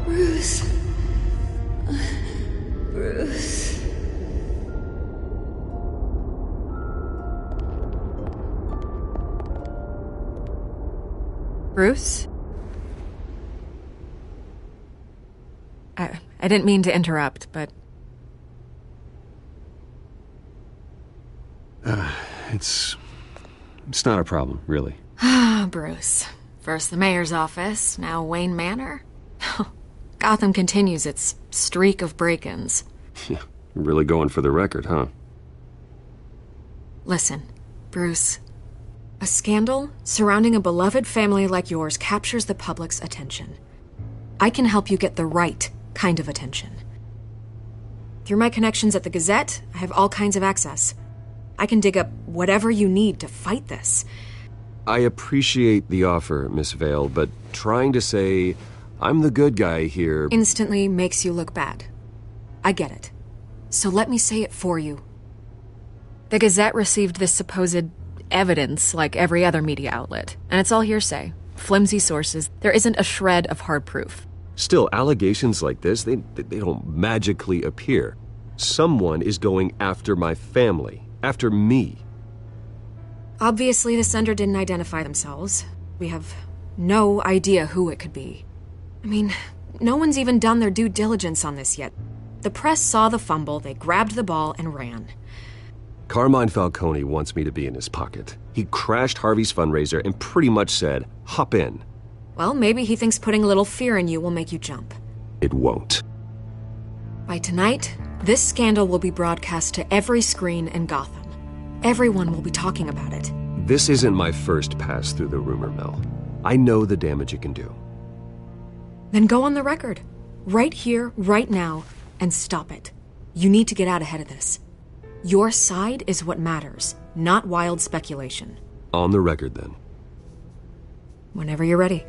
Bruce. Bruce. Bruce? I didn't mean to interrupt, but... It's not a problem, really. Ah, Bruce. First the mayor's office, now Wayne Manor. Gotham continues its streak of break-ins. Yeah, really going for the record, huh? Listen, Bruce. A scandal surrounding a beloved family like yours captures the public's attention. I can help you get the right kind of attention. Through my connections at the Gazette, I have all kinds of access. I can dig up whatever you need to fight this. I appreciate the offer, Miss Vale, but trying to say I'm the good guy here instantly makes you look bad. I get it. So let me say it for you. The Gazette received this supposed evidence like every other media outlet, and it's all hearsay. Flimsy sources. There isn't a shred of hard proof. Still, allegations like this, they don't magically appear. Someone is going after my family, after me. Obviously, the sender didn't identify themselves. We have no idea who it could be. I mean, no one's even done their due diligence on this yet. The press saw the fumble, they grabbed the ball and ran. Carmine Falcone wants me to be in his pocket. He crashed Harvey's fundraiser and pretty much said, hop in. Well, maybe he thinks putting a little fear in you will make you jump. It won't. By tonight, this scandal will be broadcast to every screen in Gotham. Everyone will be talking about it. This isn't my first pass through the rumor mill. I know the damage it can do. Then go on the record. Right here, right now, and stop it. You need to get out ahead of this. Your side is what matters, not wild speculation. On the record, then. Whenever you're ready.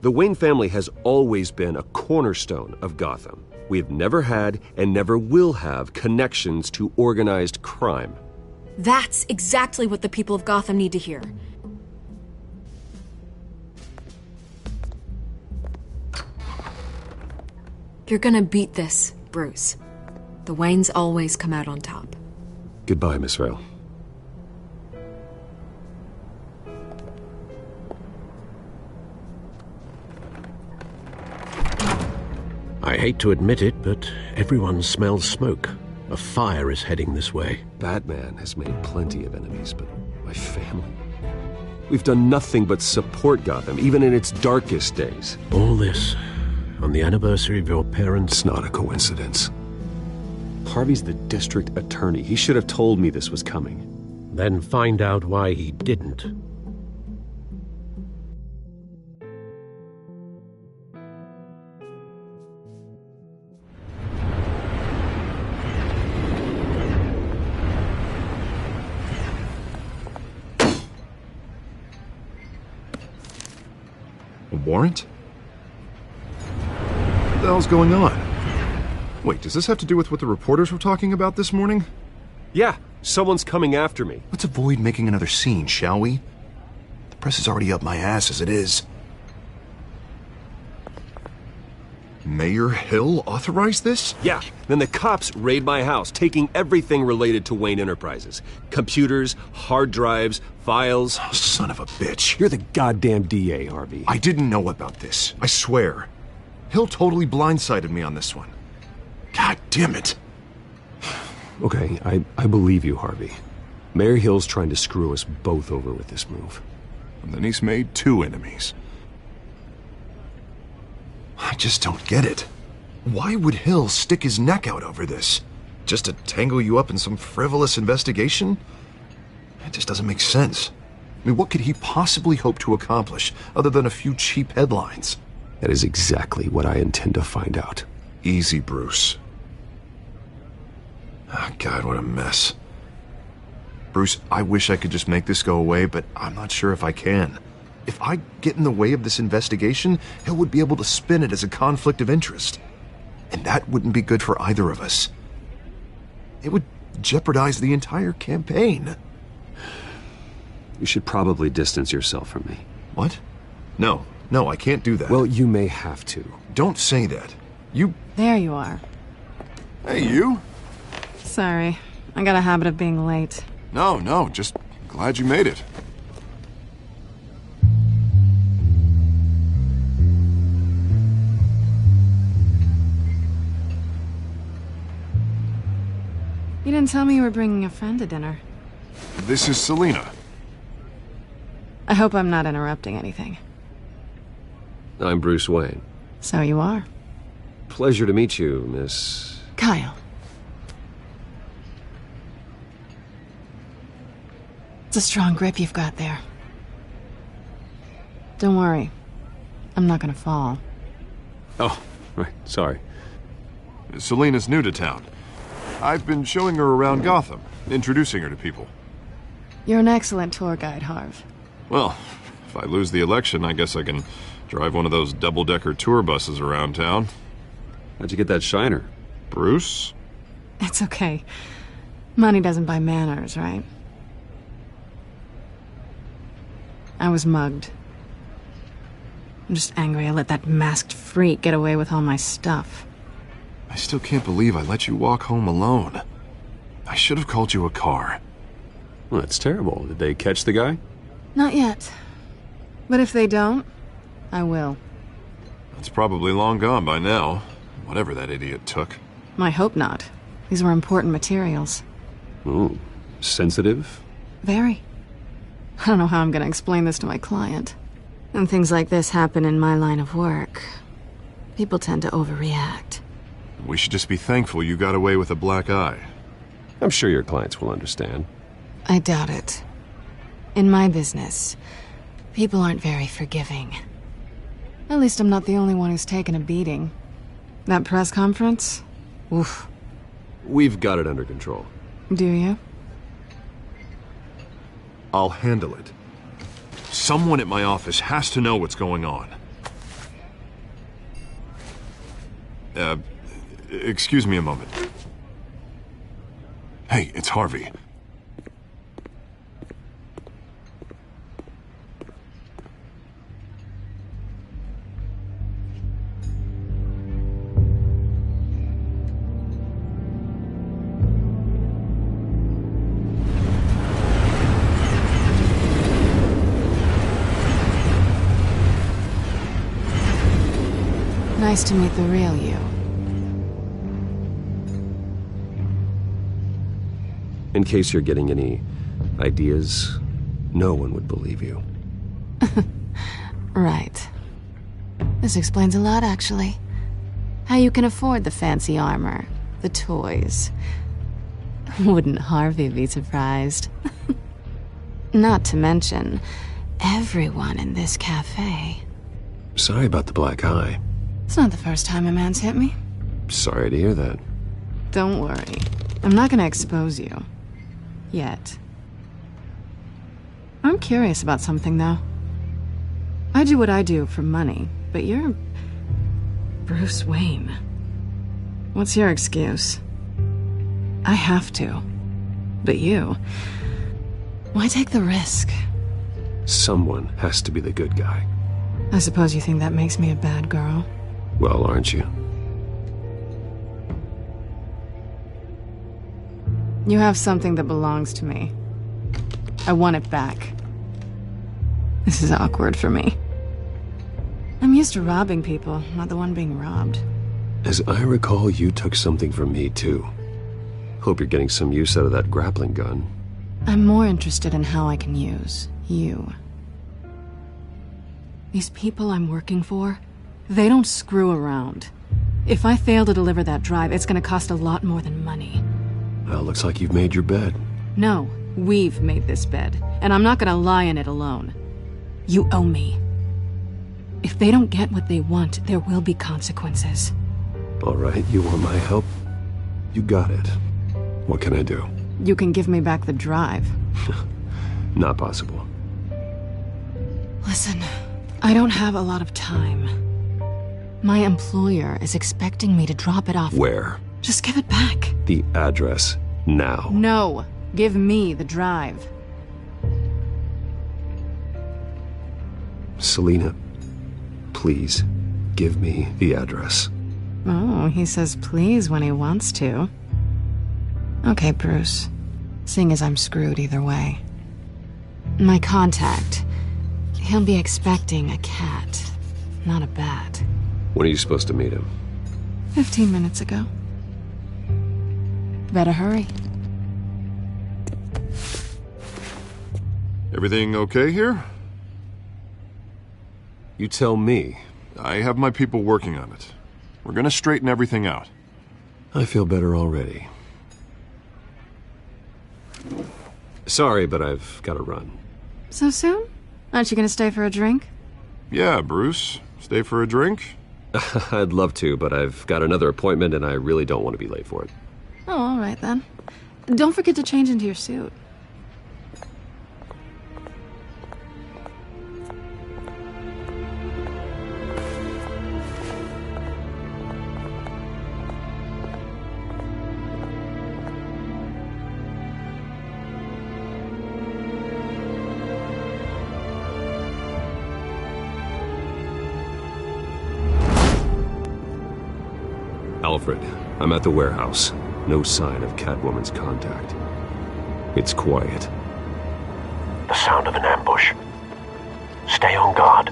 The Wayne family has always been a cornerstone of Gotham. We have never had and never will have connections to organized crime. That's exactly what the people of Gotham need to hear. You're gonna beat this, Bruce. The Waynes always come out on top. Goodbye, Miss Vale. I hate to admit it, but everyone smells smoke. A fire is heading this way. Batman has made plenty of enemies, but my family... We've done nothing but support Gotham, even in its darkest days. All this on the anniversary of your parents'... It's not a coincidence. Harvey's the district attorney. He should have told me this was coming. Then find out why he didn't. A warrant? What the hell's going on? Wait, does this have to do with what the reporters were talking about this morning? Yeah, someone's coming after me. Let's avoid making another scene, shall we? The press is already up my ass as it is. Mayor Hill authorized this? Yeah, then the cops raid my house, taking everything related to Wayne Enterprises. Computers, hard drives, files. Oh, son of a bitch. You're the goddamn DA, Harvey. I didn't know about this. I swear. Hill totally blindsided me on this one. God damn it. Okay, I believe you, Harvey. Mayor Hill's trying to screw us both over with this move. And then he's made 2 enemies. I just don't get it. Why would Hill stick his neck out over this? Just to tangle you up in some frivolous investigation? It just doesn't make sense. I mean, what could he possibly hope to accomplish other than a few cheap headlines? That is exactly what I intend to find out. Easy, Bruce. Oh, God, what a mess. Bruce, I wish I could just make this go away, but I'm not sure if I can. If I get in the way of this investigation, Hill would be able to spin it as a conflict of interest. And that wouldn't be good for either of us. It would jeopardize the entire campaign. You should probably distance yourself from me. What? No, I can't do that. Well, you may have to. Don't say that. You... There you are. Hey, you? Sorry. I got a habit of being late. No, just glad you made it. You didn't tell me you were bringing a friend to dinner. This is Selina. I hope I'm not interrupting anything. I'm Bruce Wayne. So you are. Pleasure to meet you, Miss... Kyle. It's a strong grip you've got there. Don't worry. I'm not gonna fall. Oh, right. Sorry. Selina's new to town. I've been showing her around Gotham, introducing her to people. You're an excellent tour guide, Harv. Well, if I lose the election, I guess I can drive one of those double-decker tour buses around town. How'd you get that shiner? Bruce? It's okay. Money doesn't buy manners, right? I was mugged. I'm just angry I let that masked freak get away with all my stuff. I still can't believe I let you walk home alone. I should have called you a car. Well, that's terrible. Did they catch the guy? Not yet. But if they don't, I will. It's probably long gone by now, whatever that idiot took. I hope not. These were important materials. Ooh, sensitive? Very. I don't know how I'm gonna explain this to my client. When things like this happen in my line of work, people tend to overreact. We should just be thankful you got away with a black eye. I'm sure your clients will understand. I doubt it. In my business, people aren't very forgiving. At least I'm not the only one who's taken a beating. That press conference? Oof. We've got it under control. Do you? I'll handle it. Someone at my office has to know what's going on. Excuse me a moment. Hey, it's Harvey. Nice to meet the real you. In case you're getting any ideas, no one would believe you. Right. This explains a lot, actually. How you can afford the fancy armor, the toys. Wouldn't Harvey be surprised? Not to mention, everyone in this cafe. Sorry about the black eye. It's not the first time a man's hit me. Sorry to hear that. Don't worry. I'm not gonna expose you. Yet. I'm curious about something, though. I do what I do for money, but you're... Bruce Wayne. What's your excuse? I have to. But you... Why take the risk? Someone has to be the good guy. I suppose you think that makes me a bad girl. Well, aren't you? You have something that belongs to me. I want it back. This is awkward for me. I'm used to robbing people, not the one being robbed. As I recall, you took something from me, too. Hope you're getting some use out of that grappling gun. I'm more interested in how I can use you. These people I'm working for, they don't screw around. If I fail to deliver that drive, it's gonna cost a lot more than money. Well, looks like you've made your bed. No, we've made this bed, and I'm not gonna lie in it alone. You owe me. If they don't get what they want, there will be consequences. All right, you want my help? You got it. What can I do? You can give me back the drive. Not possible. Listen, I don't have a lot of time. My employer is expecting me to drop it off. Where? Just give it back. The address, now. No, give me the drive. Selina, please, give me the address. Oh, he says please when he wants to. Okay, Bruce. Seeing as I'm screwed either way. My contact. He'll be expecting a cat, not a bat. When are you supposed to meet him? 15 minutes ago. Better hurry. Everything okay here? You tell me. I have my people working on it. We're gonna straighten everything out. I feel better already. Sorry, but I've got to run. So soon? Aren't you gonna stay for a drink? Yeah, Bruce. Stay for a drink? I'd love to, but I've got another appointment and I really don't want to be late for it. Oh, all right then. Don't forget to change into your suit. Alfred, I'm at the warehouse. No sign of Catwoman's contact. It's quiet. The sound of an ambush. Stay on guard.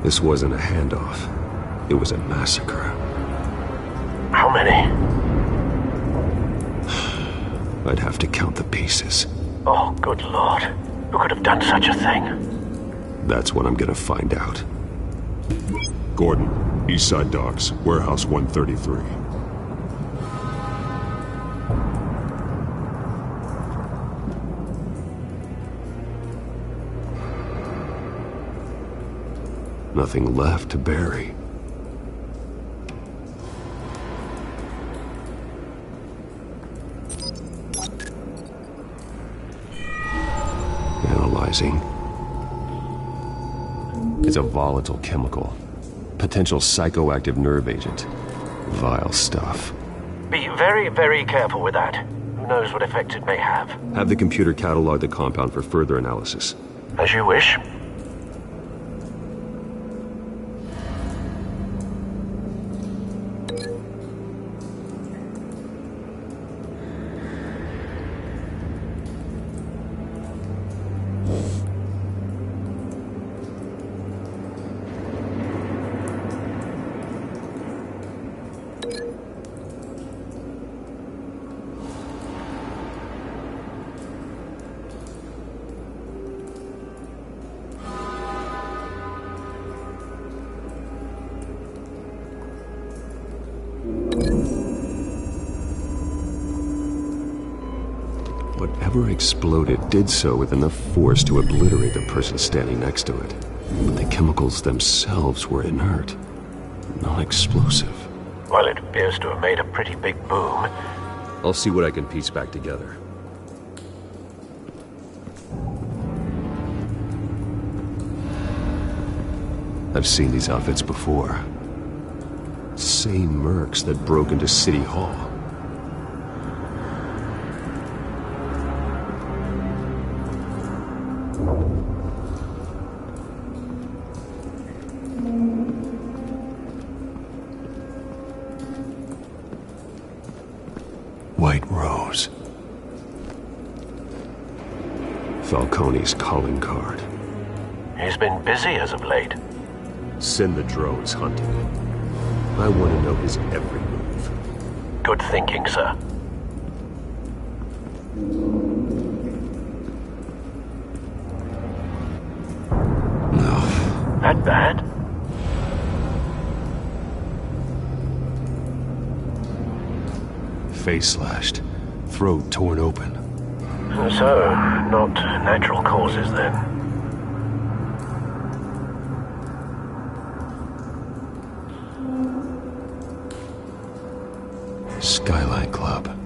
This wasn't a handoff. It was a massacre. How many? I'd have to count the pieces. Oh, good lord. Who could have done such a thing? That's what I'm gonna find out. Gordon, Eastside Docks, Warehouse 133. Nothing left to bury. Analyzing. It's a volatile chemical. Potential psychoactive nerve agent. Vile stuff. Be very, very careful with that. Who knows what effect it may have. Have the computer catalog the compound for further analysis. As you wish. Whatever exploded did so with enough force to obliterate the person standing next to it. But the chemicals themselves were inert, not explosive. Well, it appears to have made a pretty big boom. I'll see what I can piece back together. I've seen these outfits before. Same mercs that broke into City Hall. White Rose. Falcone's calling card. He's been busy as of late. Send the drones hunting. I want to know his every move. Good thinking, sir. That bad? Face slashed, throat torn open. So, not natural causes then. Skyline Club.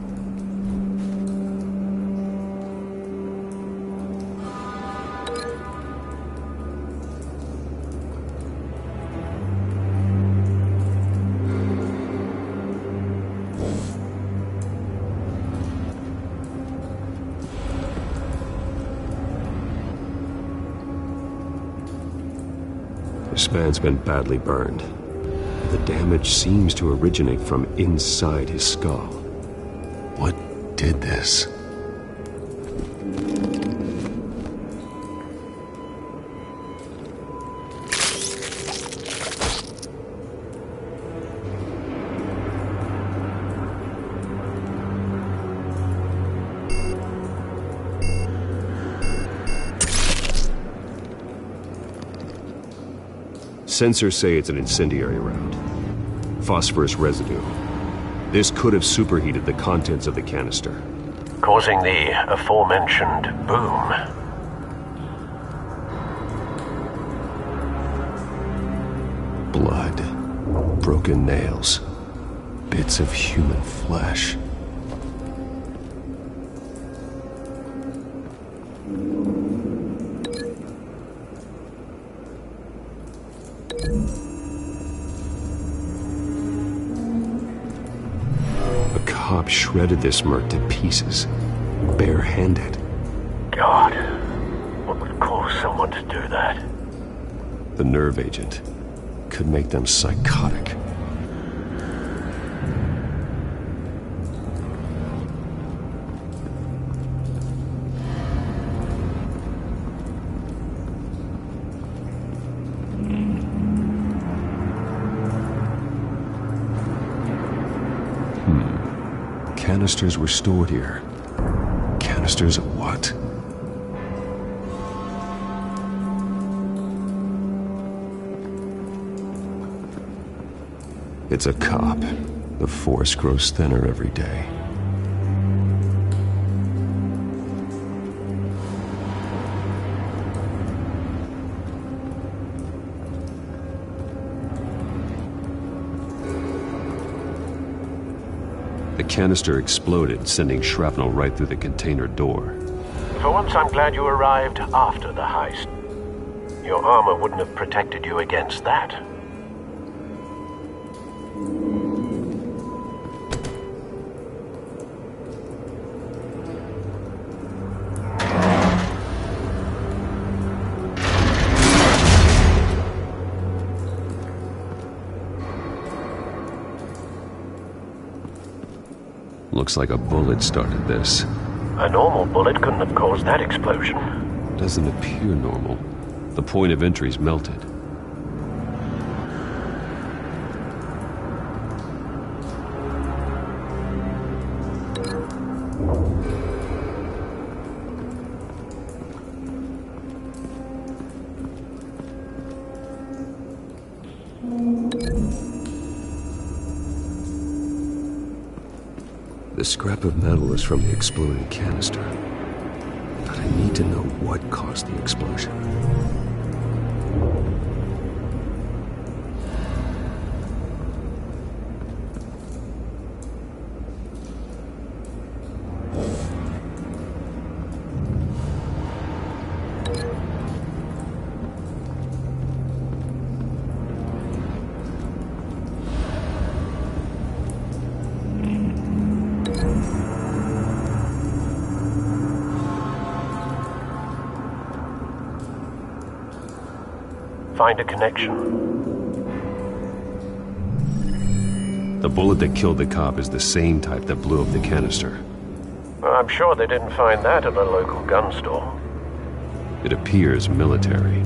This man's been badly burned. The damage seems to originate from inside his skull. What did this? Sensors say it's an incendiary round. Phosphorus residue. This could have superheated the contents of the canister, causing the aforementioned boom. Blood, broken nails, bits of human flesh. Shredded this merc to pieces, bare-handed. God, what would cause someone to do that? The nerve agent could make them psychotic. Canisters were stored here. Canisters of what? It's a cop. The force grows thinner every day. The canister exploded, sending shrapnel right through the container door. For once, I'm glad you arrived after the heist. Your armor wouldn't have protected you against that. Looks like a bullet started this. A normal bullet couldn't have caused that explosion. Doesn't appear normal. The point of entry's melted. The scrap of metal is from the exploded canister. But I need to know what caused the explosion. Find a connection. The bullet that killed the cop is the same type that blew up the canister. I'm sure they didn't find that at a local gun store. It appears military.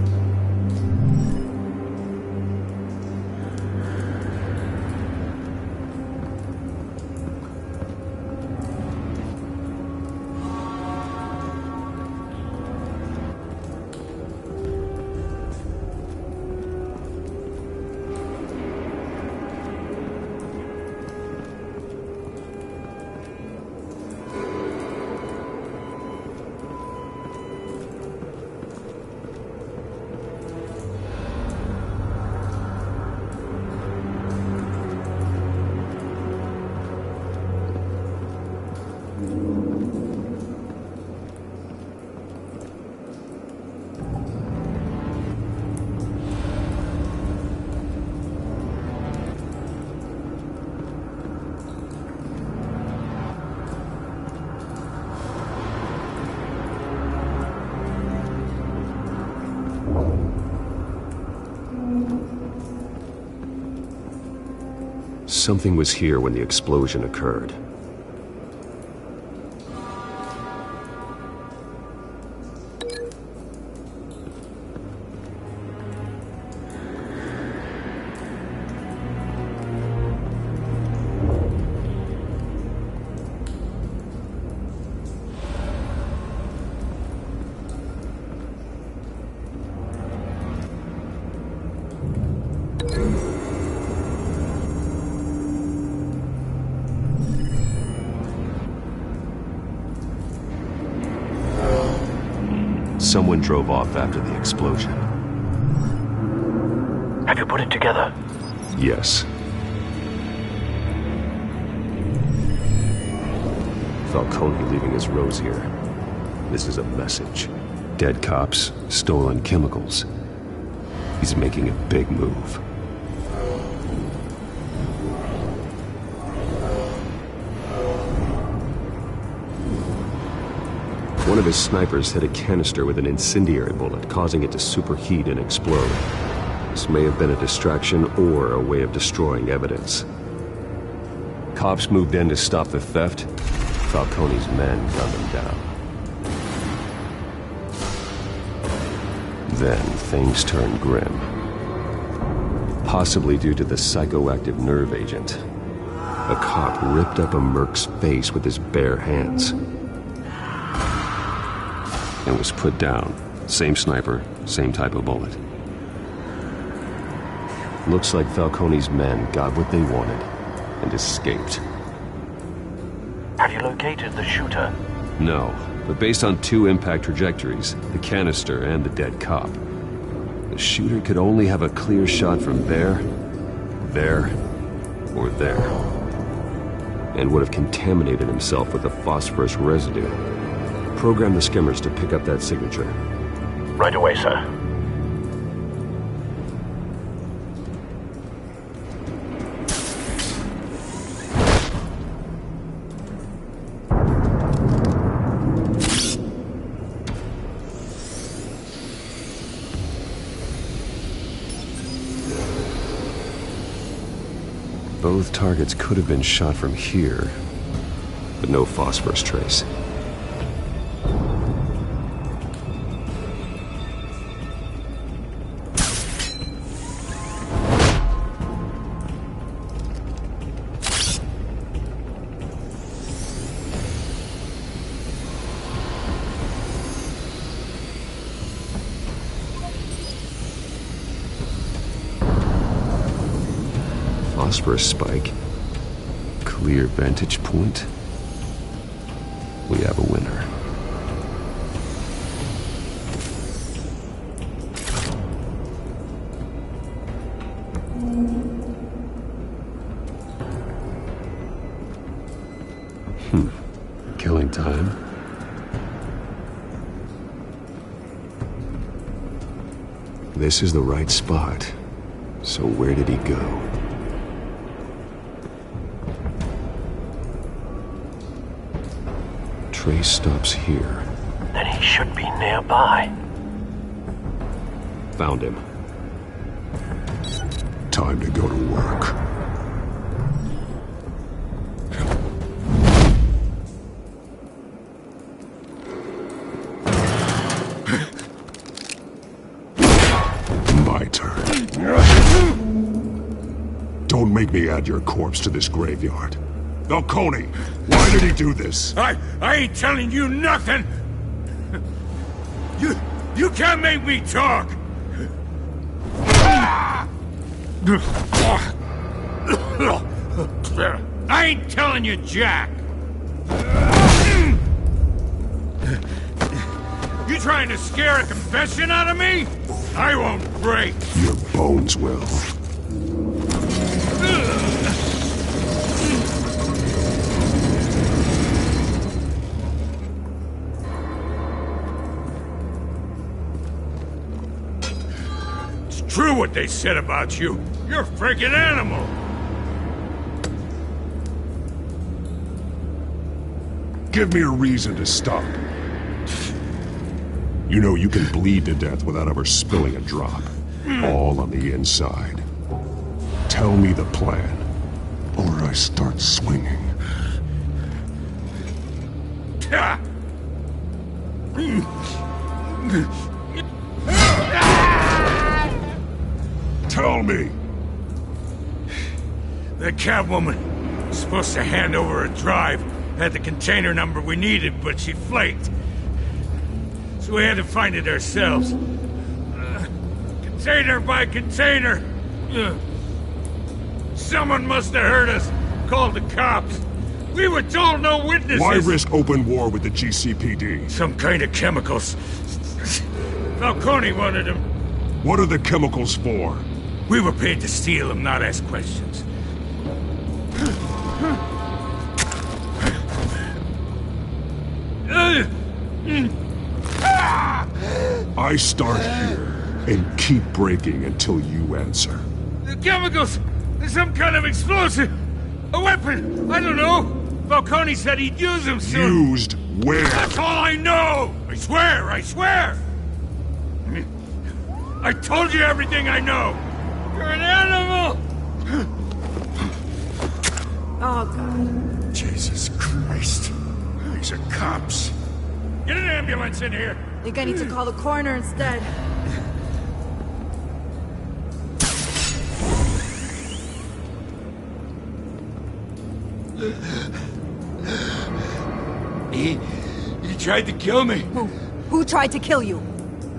something was here when the explosion occurred. Someone drove off after the explosion. Have you put it together? Yes. Falcone leaving his rose here. This is a message. Dead cops, stolen chemicals. He's making a big move. One of his snipers hit a canister with an incendiary bullet, causing it to superheat and explode. This may have been a distraction or a way of destroying evidence. Cops moved in to stop the theft. Falcone's men gunned them down. Then things turned grim. Possibly due to the psychoactive nerve agent. A cop ripped up a merc's face with his bare hands. And was put down. Same sniper, same type of bullet. Looks like Falcone's men got what they wanted and escaped. Have you located the shooter? No, but based on 2 impact trajectories, the canister and the dead cop, the shooter could only have a clear shot from there, or there, and would have contaminated himself with the phosphorus residue. Program the skimmers to pick up that signature. Right away, sir. Both targets could have been shot from here, but no phosphorus trace. Phosphorus spike. Clear vantage point. We have a winner. Killing time. This is the right spot. So where did he go? Trace stops here. Then he should be nearby. Found him. Time to go to work. My turn. Don't make me add your corpse to this graveyard. Falcone, why did he do this? I ain't telling you nothing! You can't make me talk! I ain't telling you jack! You trying to scare a confession out of me? I won't break! Your bones will. True what they said about you. You're a freaking animal. Give me a reason to stop. You know you can bleed to death without ever spilling a drop. All on the inside. Tell me the plan, or I start swinging. Tell me! The Catwoman was supposed to hand over a drive, had the container number we needed, but she flaked. So we had to find it ourselves. Container by container. Someone must have heard us, called the cops. We were told no witnesses. Why risk open war with the GCPD? Some kind of chemicals. Falcone wanted them. What are the chemicals for? We were paid to steal them, not ask questions. I start here and keep breaking until you answer. The chemicals! There's some kind of explosive! A weapon! I don't know! Falcone said he'd use them soon! Used where? That's all I know! I swear! I swear! I told you everything I know! You're an animal! Oh, God. Jesus Christ. These are cops. Get an ambulance in here! I think I need to call the coroner instead. He tried to kill me. Who tried to kill you?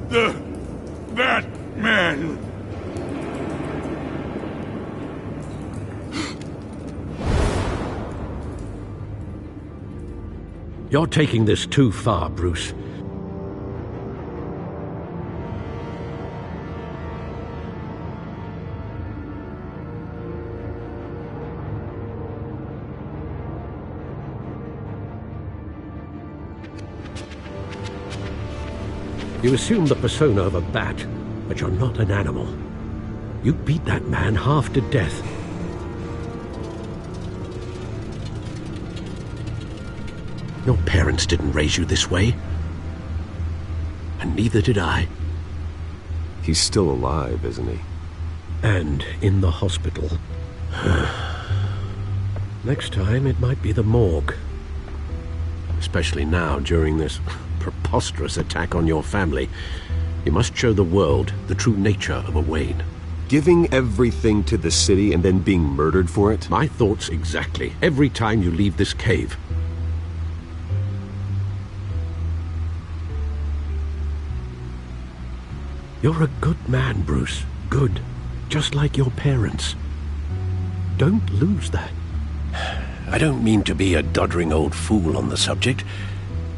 That man. You're taking this too far, Bruce. You assume the persona of a bat, but you're not an animal. You beat that man half to death. Your parents didn't raise you this way. And neither did I. He's still alive, isn't he? And in the hospital. Next time, it might be the morgue. Especially now, during this preposterous attack on your family. You must show the world the true nature of a Wayne. Giving everything to the city and then being murdered for it? My thoughts exactly. Every time you leave this cave. You're a good man, Bruce. Good. Just like your parents. Don't lose that. I don't mean to be a doddering old fool on the subject,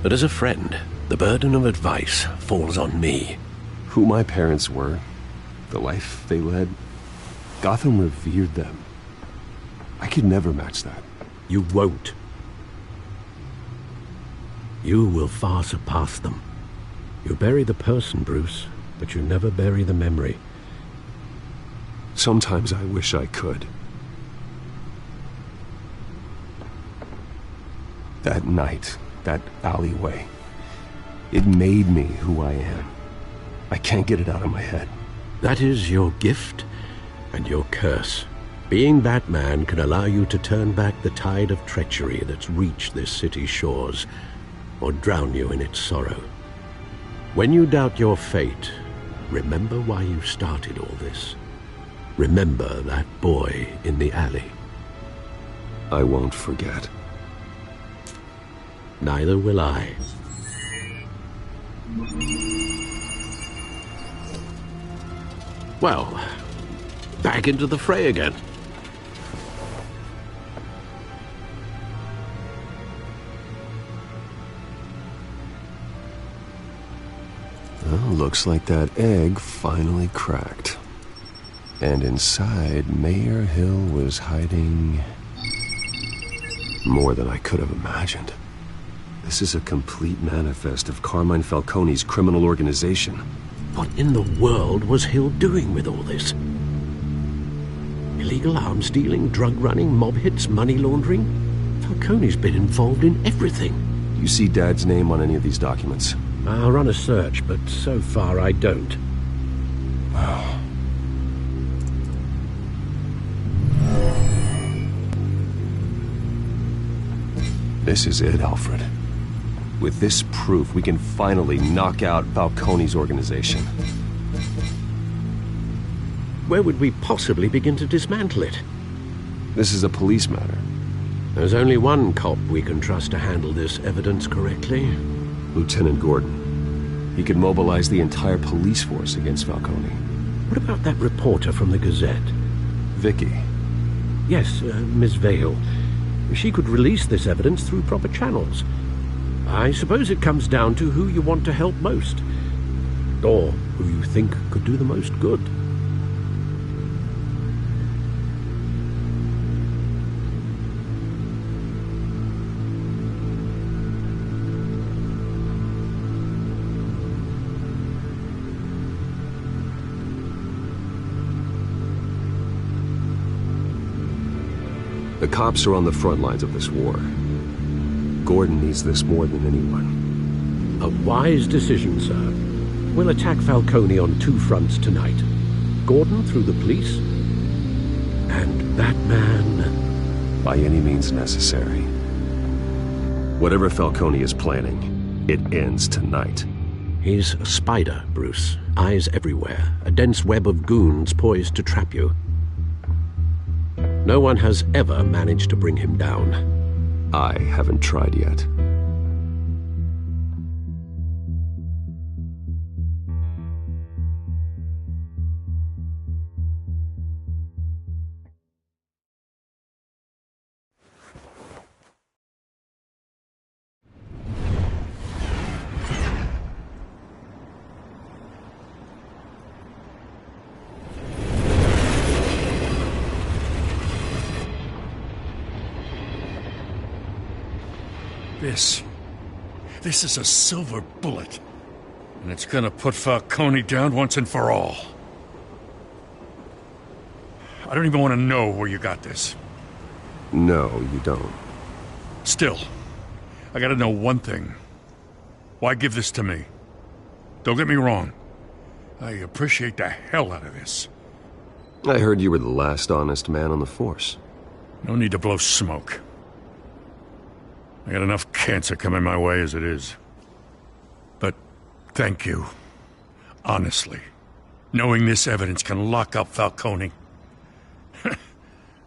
but as a friend, the burden of advice falls on me. Who my parents were, the life they led, Gotham revered them. I could never match that. You won't. You will far surpass them. You bury the person, Bruce, but you never bury the memory. Sometimes I wish I could. That night, that alleyway, it made me who I am. I can't get it out of my head. That is your gift and your curse. Being Batman can allow you to turn back the tide of treachery that's reached this city's shores, or drown you in its sorrow. When you doubt your fate, remember why you started all this. Remember that boy in the alley. I won't forget. Neither will I. Well, back into the fray again. Well, looks like that egg finally cracked. And inside, Mayor Hill was hiding more than I could have imagined. This is a complete manifest of Carmine Falcone's criminal organization. What in the world was Hill doing with all this? Illegal arms dealing, drug running, mob hits, money laundering? Falcone's been involved in everything. You see Dad's name on any of these documents? I'll run a search, but so far I don't. This is it, Alfred. With this proof, we can finally knock out Falcone's organization. Where would we possibly begin to dismantle it? This is a police matter. There's only one cop we can trust to handle this evidence correctly. Lieutenant Gordon. He could mobilize the entire police force against Falcone. What about that reporter from the Gazette? Vicky. Yes, Miss Vale. She could release this evidence through proper channels. I suppose it comes down to who you want to help most. Or who you think could do the most good. The cops are on the front lines of this war. Gordon needs this more than anyone. A wise decision, sir. We'll attack Falcone on two fronts tonight. Gordon through the police, and that man... by any means necessary. Whatever Falcone is planning, it ends tonight. He's a spider, Bruce. Eyes everywhere. A dense web of goons poised to trap you. No one has ever managed to bring him down. I haven't tried yet. This is a silver bullet. And it's gonna put Falcone down once and for all. I don't even want to know where you got this. No, you don't. Still, I gotta know one thing. Why give this to me? Don't get me wrong. I appreciate the hell out of this. I heard you were the last honest man on the force. No need to blow smoke. I got enough cancer coming my way as it is. But thank you. Honestly. Knowing this evidence can lock up Falcone.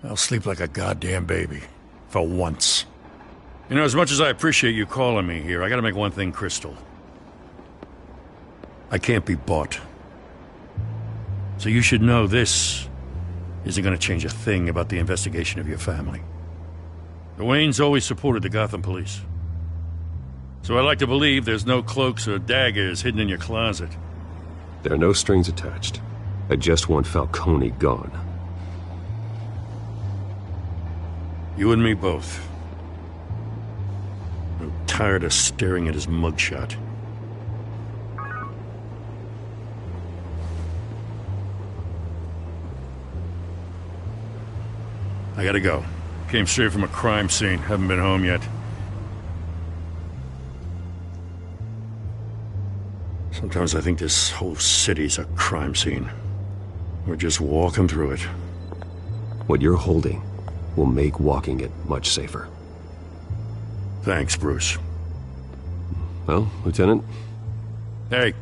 I'll sleep like a goddamn baby. For once. You know, as much as I appreciate you calling me here, I gotta make one thing crystal. I can't be bought. So you should know this isn't gonna change a thing about the investigation of your family. The Waynes always supported the Gotham police. So I like to believe there's no cloaks or daggers hidden in your closet. There are no strings attached. I just want Falcone gone. You and me both. I'm tired of staring at his mugshot. I gotta go. Came straight from a crime scene. Haven't been home yet. Sometimes I think this whole city's a crime scene. We're just walking through it. What you're holding will make walking it much safer. Thanks, Bruce. Well, Lieutenant? Hey,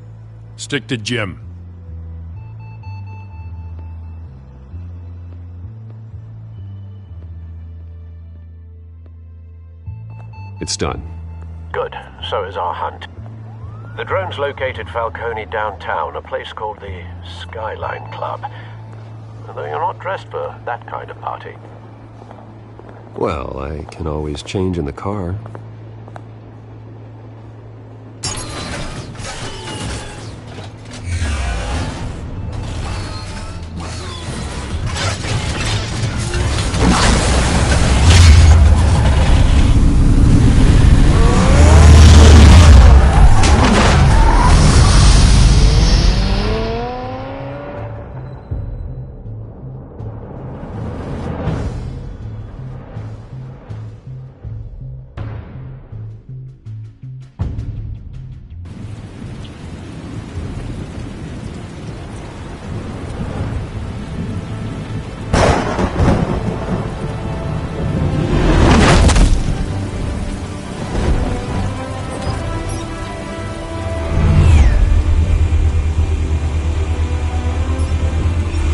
stick to Jim. It's done. Good. So is our hunt. The drones located Falcone downtown, a place called the Skyline Club. Though you're not dressed for that kind of party. Well, I can always change in the car.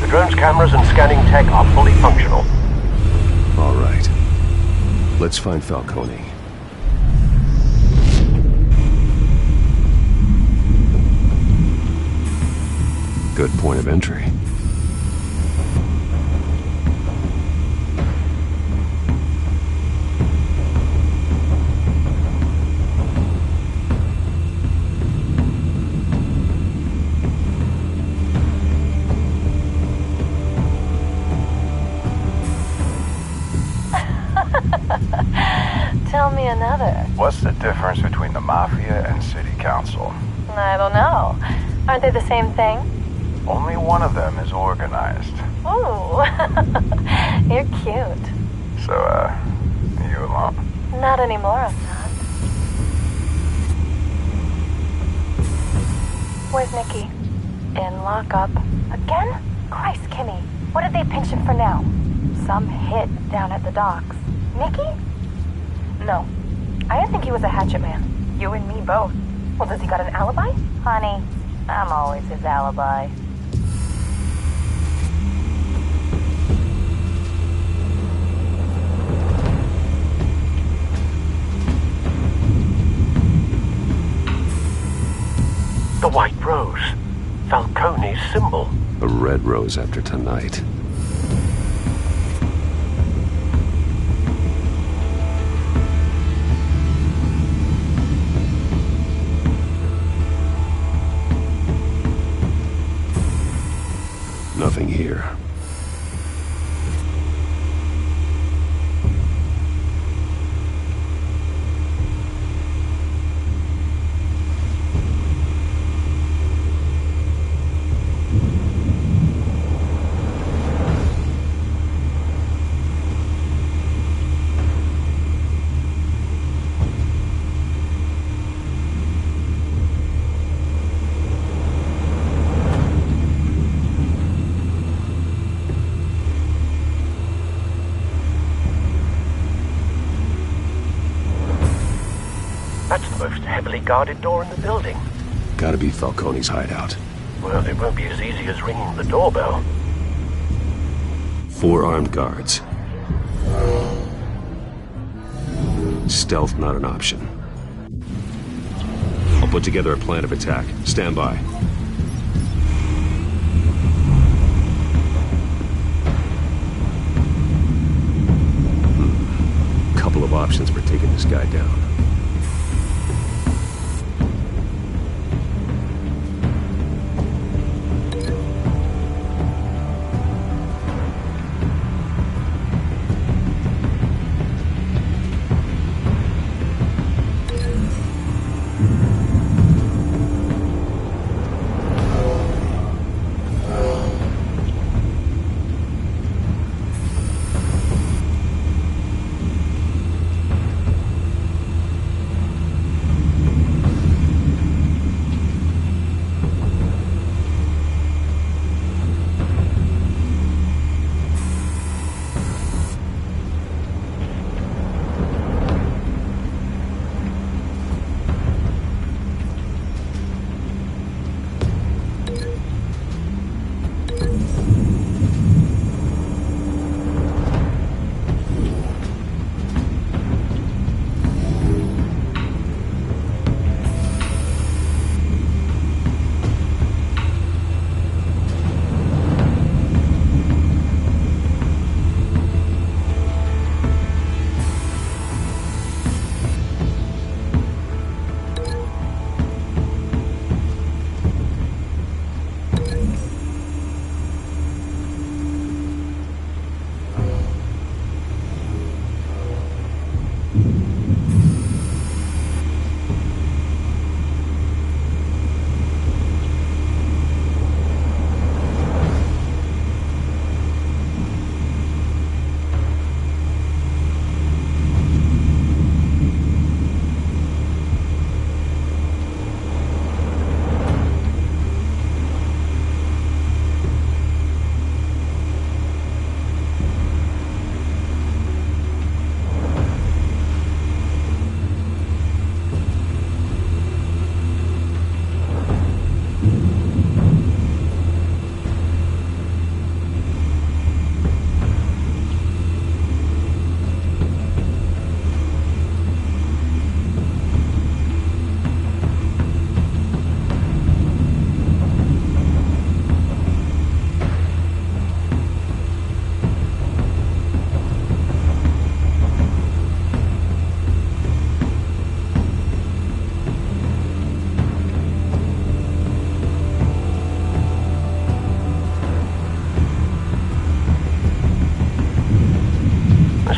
The drone's cameras and scanning tech are fully functional. All right. Let's find Falcone. Good point of entry. Tell me another. What's the difference between the Mafia and City Council? I don't know. Aren't they the same thing? Only one of them is organized. Ooh, you're cute. So, you alone? Not anymore, I'm not. Where's Nikki? In lockup. Again? Christ, Kimmy. What did they pinch him for now? Some hit down at the docks. Nikki? No. I didn't think he was a hatchet man. You and me both. Well, does he got an alibi? Honey, I'm always his alibi. The white rose. Falcone's symbol. A red rose after tonight. Nothing here. That's the most heavily guarded door in the building. Gotta be Falcone's hideout. Well, it won't be as easy as ringing the doorbell. 4 armed guards. Stealth not an option. I'll put together a plan of attack. Stand by. Couple of options for taking this guy down.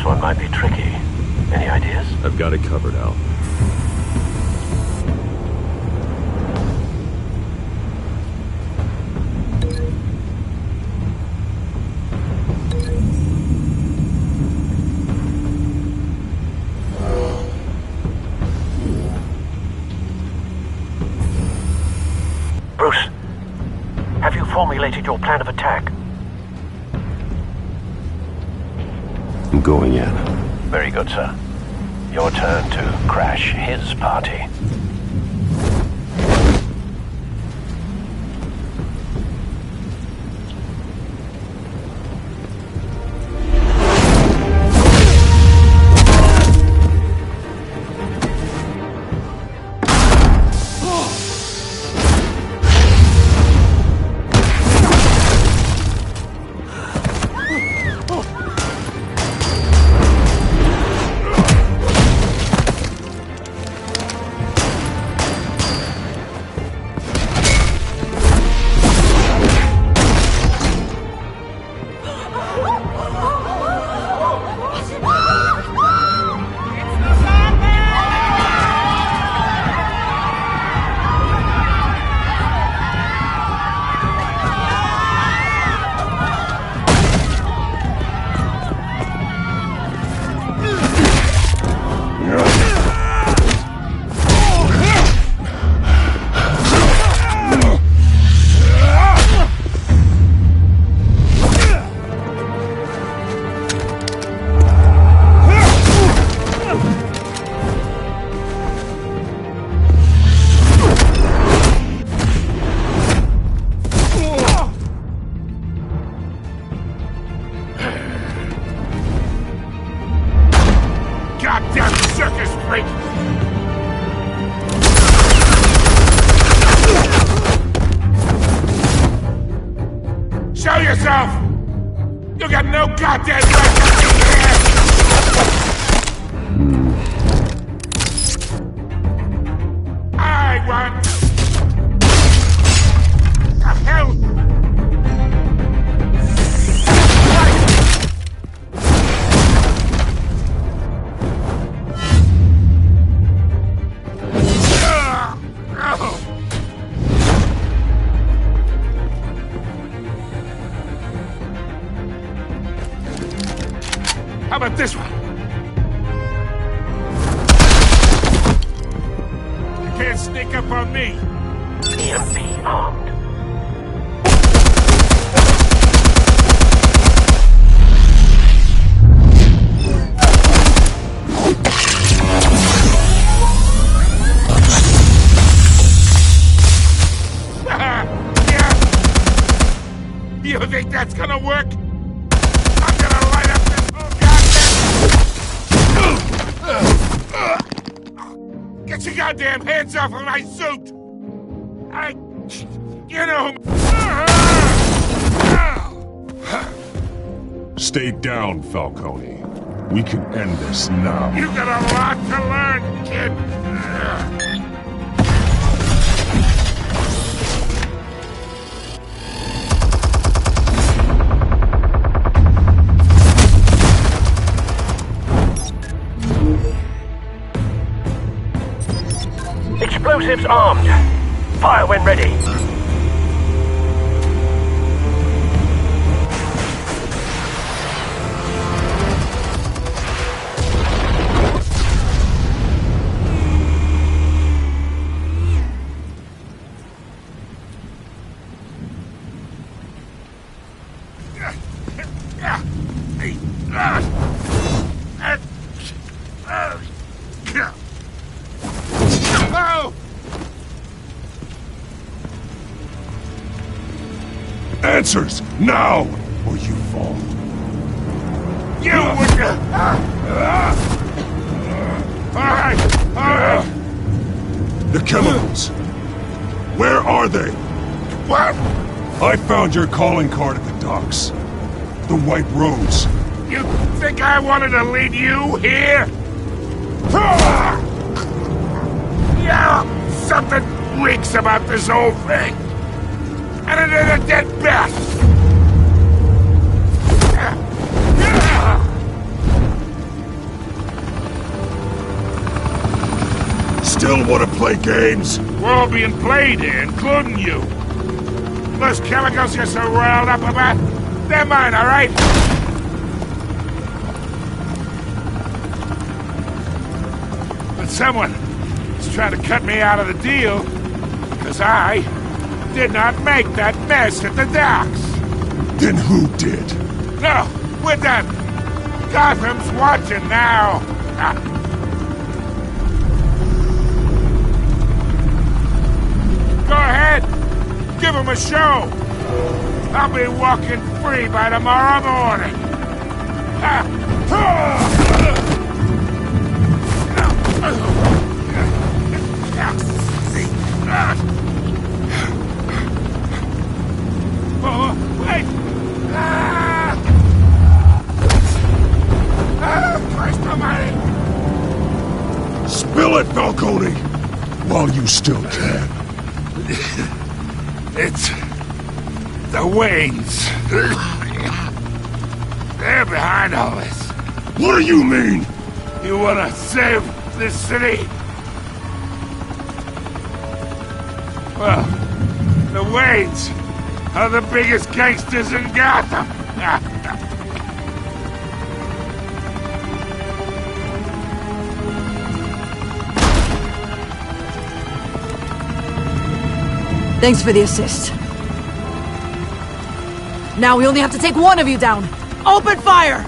This one might be tricky. Any ideas? I've got it covered, Al. Bruce, have you formulated your plan of attack? I'm going in. Very good, sir. Your turn to crash his party. Goddamn circus freak! Show yourself! You got no goddamn right to be here! I want... The hell? How about this one? You can't sneak up on me. EMP armed. You think that's gonna work? I'm gonna light up this whole goddamn... Get your goddamn hands off of my suit! You know... Stay down, Falcone. We can end this now. You got a lot to learn, kid! Explosives armed. Fire when ready. Answers, now, or you fall. You would... All right. The chemicals. Where are they? What? I found your calling card at the docks. The White Rose. You think I wanted to lead you here? Yeah, something reeks about this whole thing. And it is a dead bat! still want to play games? We're all being played here, including you. Those chemicals you're so riled up about, they're mine, all right? But someone is trying to cut me out of the deal, because I did not make that mess at the docks. Then who did? No, we're done. Gotham's watching now. Go ahead. Give him a show. I'll be walking free by tomorrow morning. Oh, wait! Christ almighty! Spill it, Falcone! While you still can. It's the Waynes. They're behind all this. What do you mean? You wanna save this city? Well, the Waynes are the biggest gangsters in Gotham. Thanks for the assist. Now we only have to take one of you down. Open fire!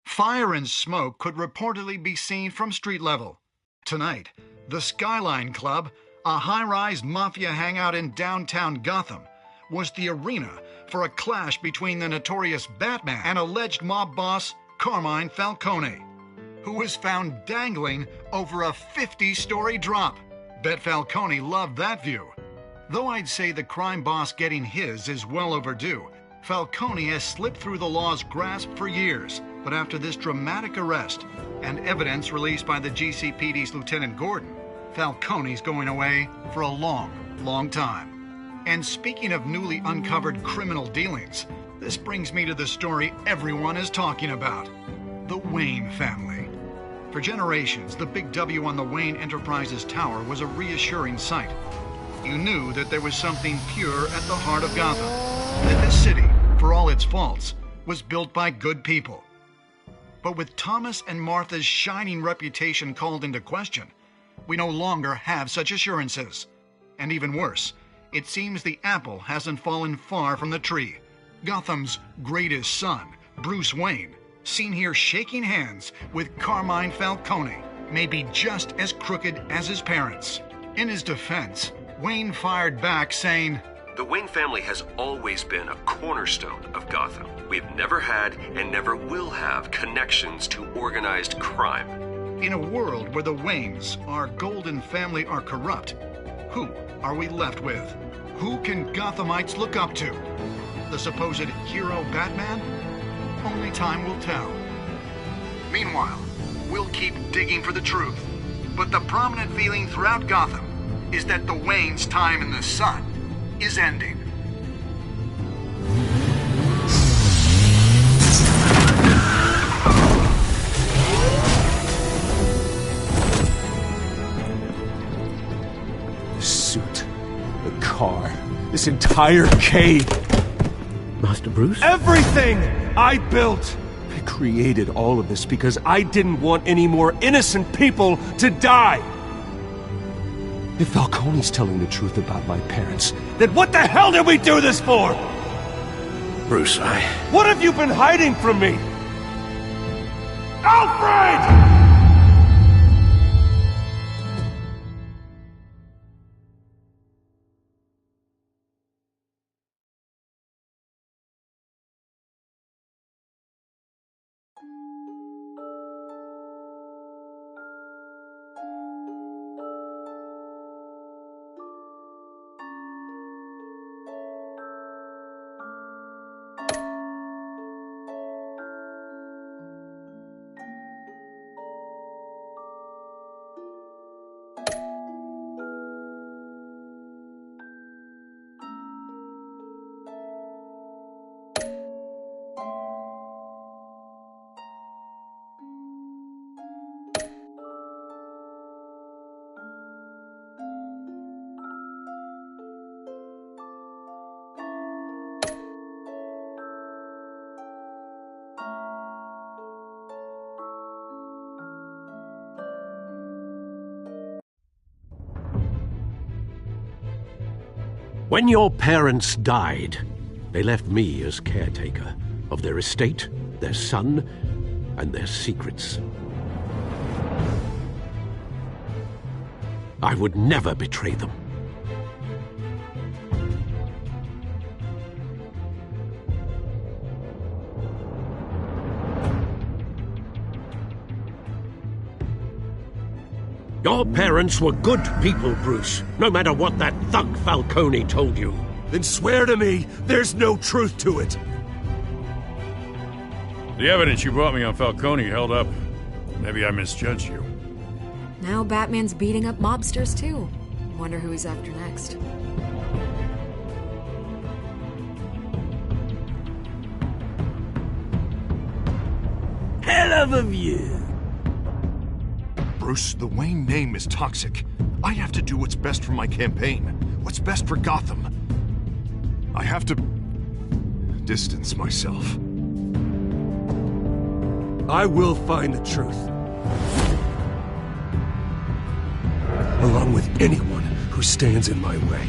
Fire and smoke could reportedly be seen from street level. Tonight, the Skyline Club, a high-rise mafia hangout in downtown Gotham, was the arena for a clash between the notorious Batman and alleged mob boss Carmine Falcone, who was found dangling over a 50-story drop. Bet Falcone loved that view. Though I'd say the crime boss getting his is well overdue, Falcone has slipped through the law's grasp for years. But after this dramatic arrest and evidence released by the GCPD's Lieutenant Gordon, Falcone's going away for a long, long time. And speaking of newly uncovered criminal dealings, this brings me to the story everyone is talking about: the Wayne family. For generations, the big W on the Wayne Enterprises Tower was a reassuring sight. You knew that there was something pure at the heart of Gotham, that this city, for all its faults, was built by good people. But with Thomas and Martha's shining reputation called into question, we no longer have such assurances. And even worse, it seems the apple hasn't fallen far from the tree. Gotham's greatest son, Bruce Wayne, seen here shaking hands with Carmine Falcone, may be just as crooked as his parents. In his defense, Wayne fired back saying, "The Wayne family has always been a cornerstone of Gotham. We've never had and never will have connections to organized crime." In a world where the Waynes, our golden family, are corrupt, who are we left with? Who can Gothamites look up to? The supposed hero Batman? Only time will tell. Meanwhile, we'll keep digging for the truth. But the prominent feeling throughout Gotham is that the Waynes' time in the sun is ending. The suit, the car, this entire cave. Master Bruce? Everything I built! I created all of this because I didn't want any more innocent people to die! If Falcone's telling the truth about my parents, then what the hell did we do this for? Bruce, What have you been hiding from me? Alfred! When your parents died, they left me as caretaker of their estate, their son, and their secrets. I would never betray them. Your parents were good people, Bruce, no matter what that thug Falcone told you. Then swear to me there's no truth to it. The evidence you brought me on Falcone held up. Maybe I misjudged you. Now Batman's beating up mobsters, too. Wonder who he's after next. Hell of a view. Bruce, the Wayne name is toxic. I have to do what's best for my campaign. What's best for Gotham. I have to distance myself. I will find the truth. Along with anyone who stands in my way.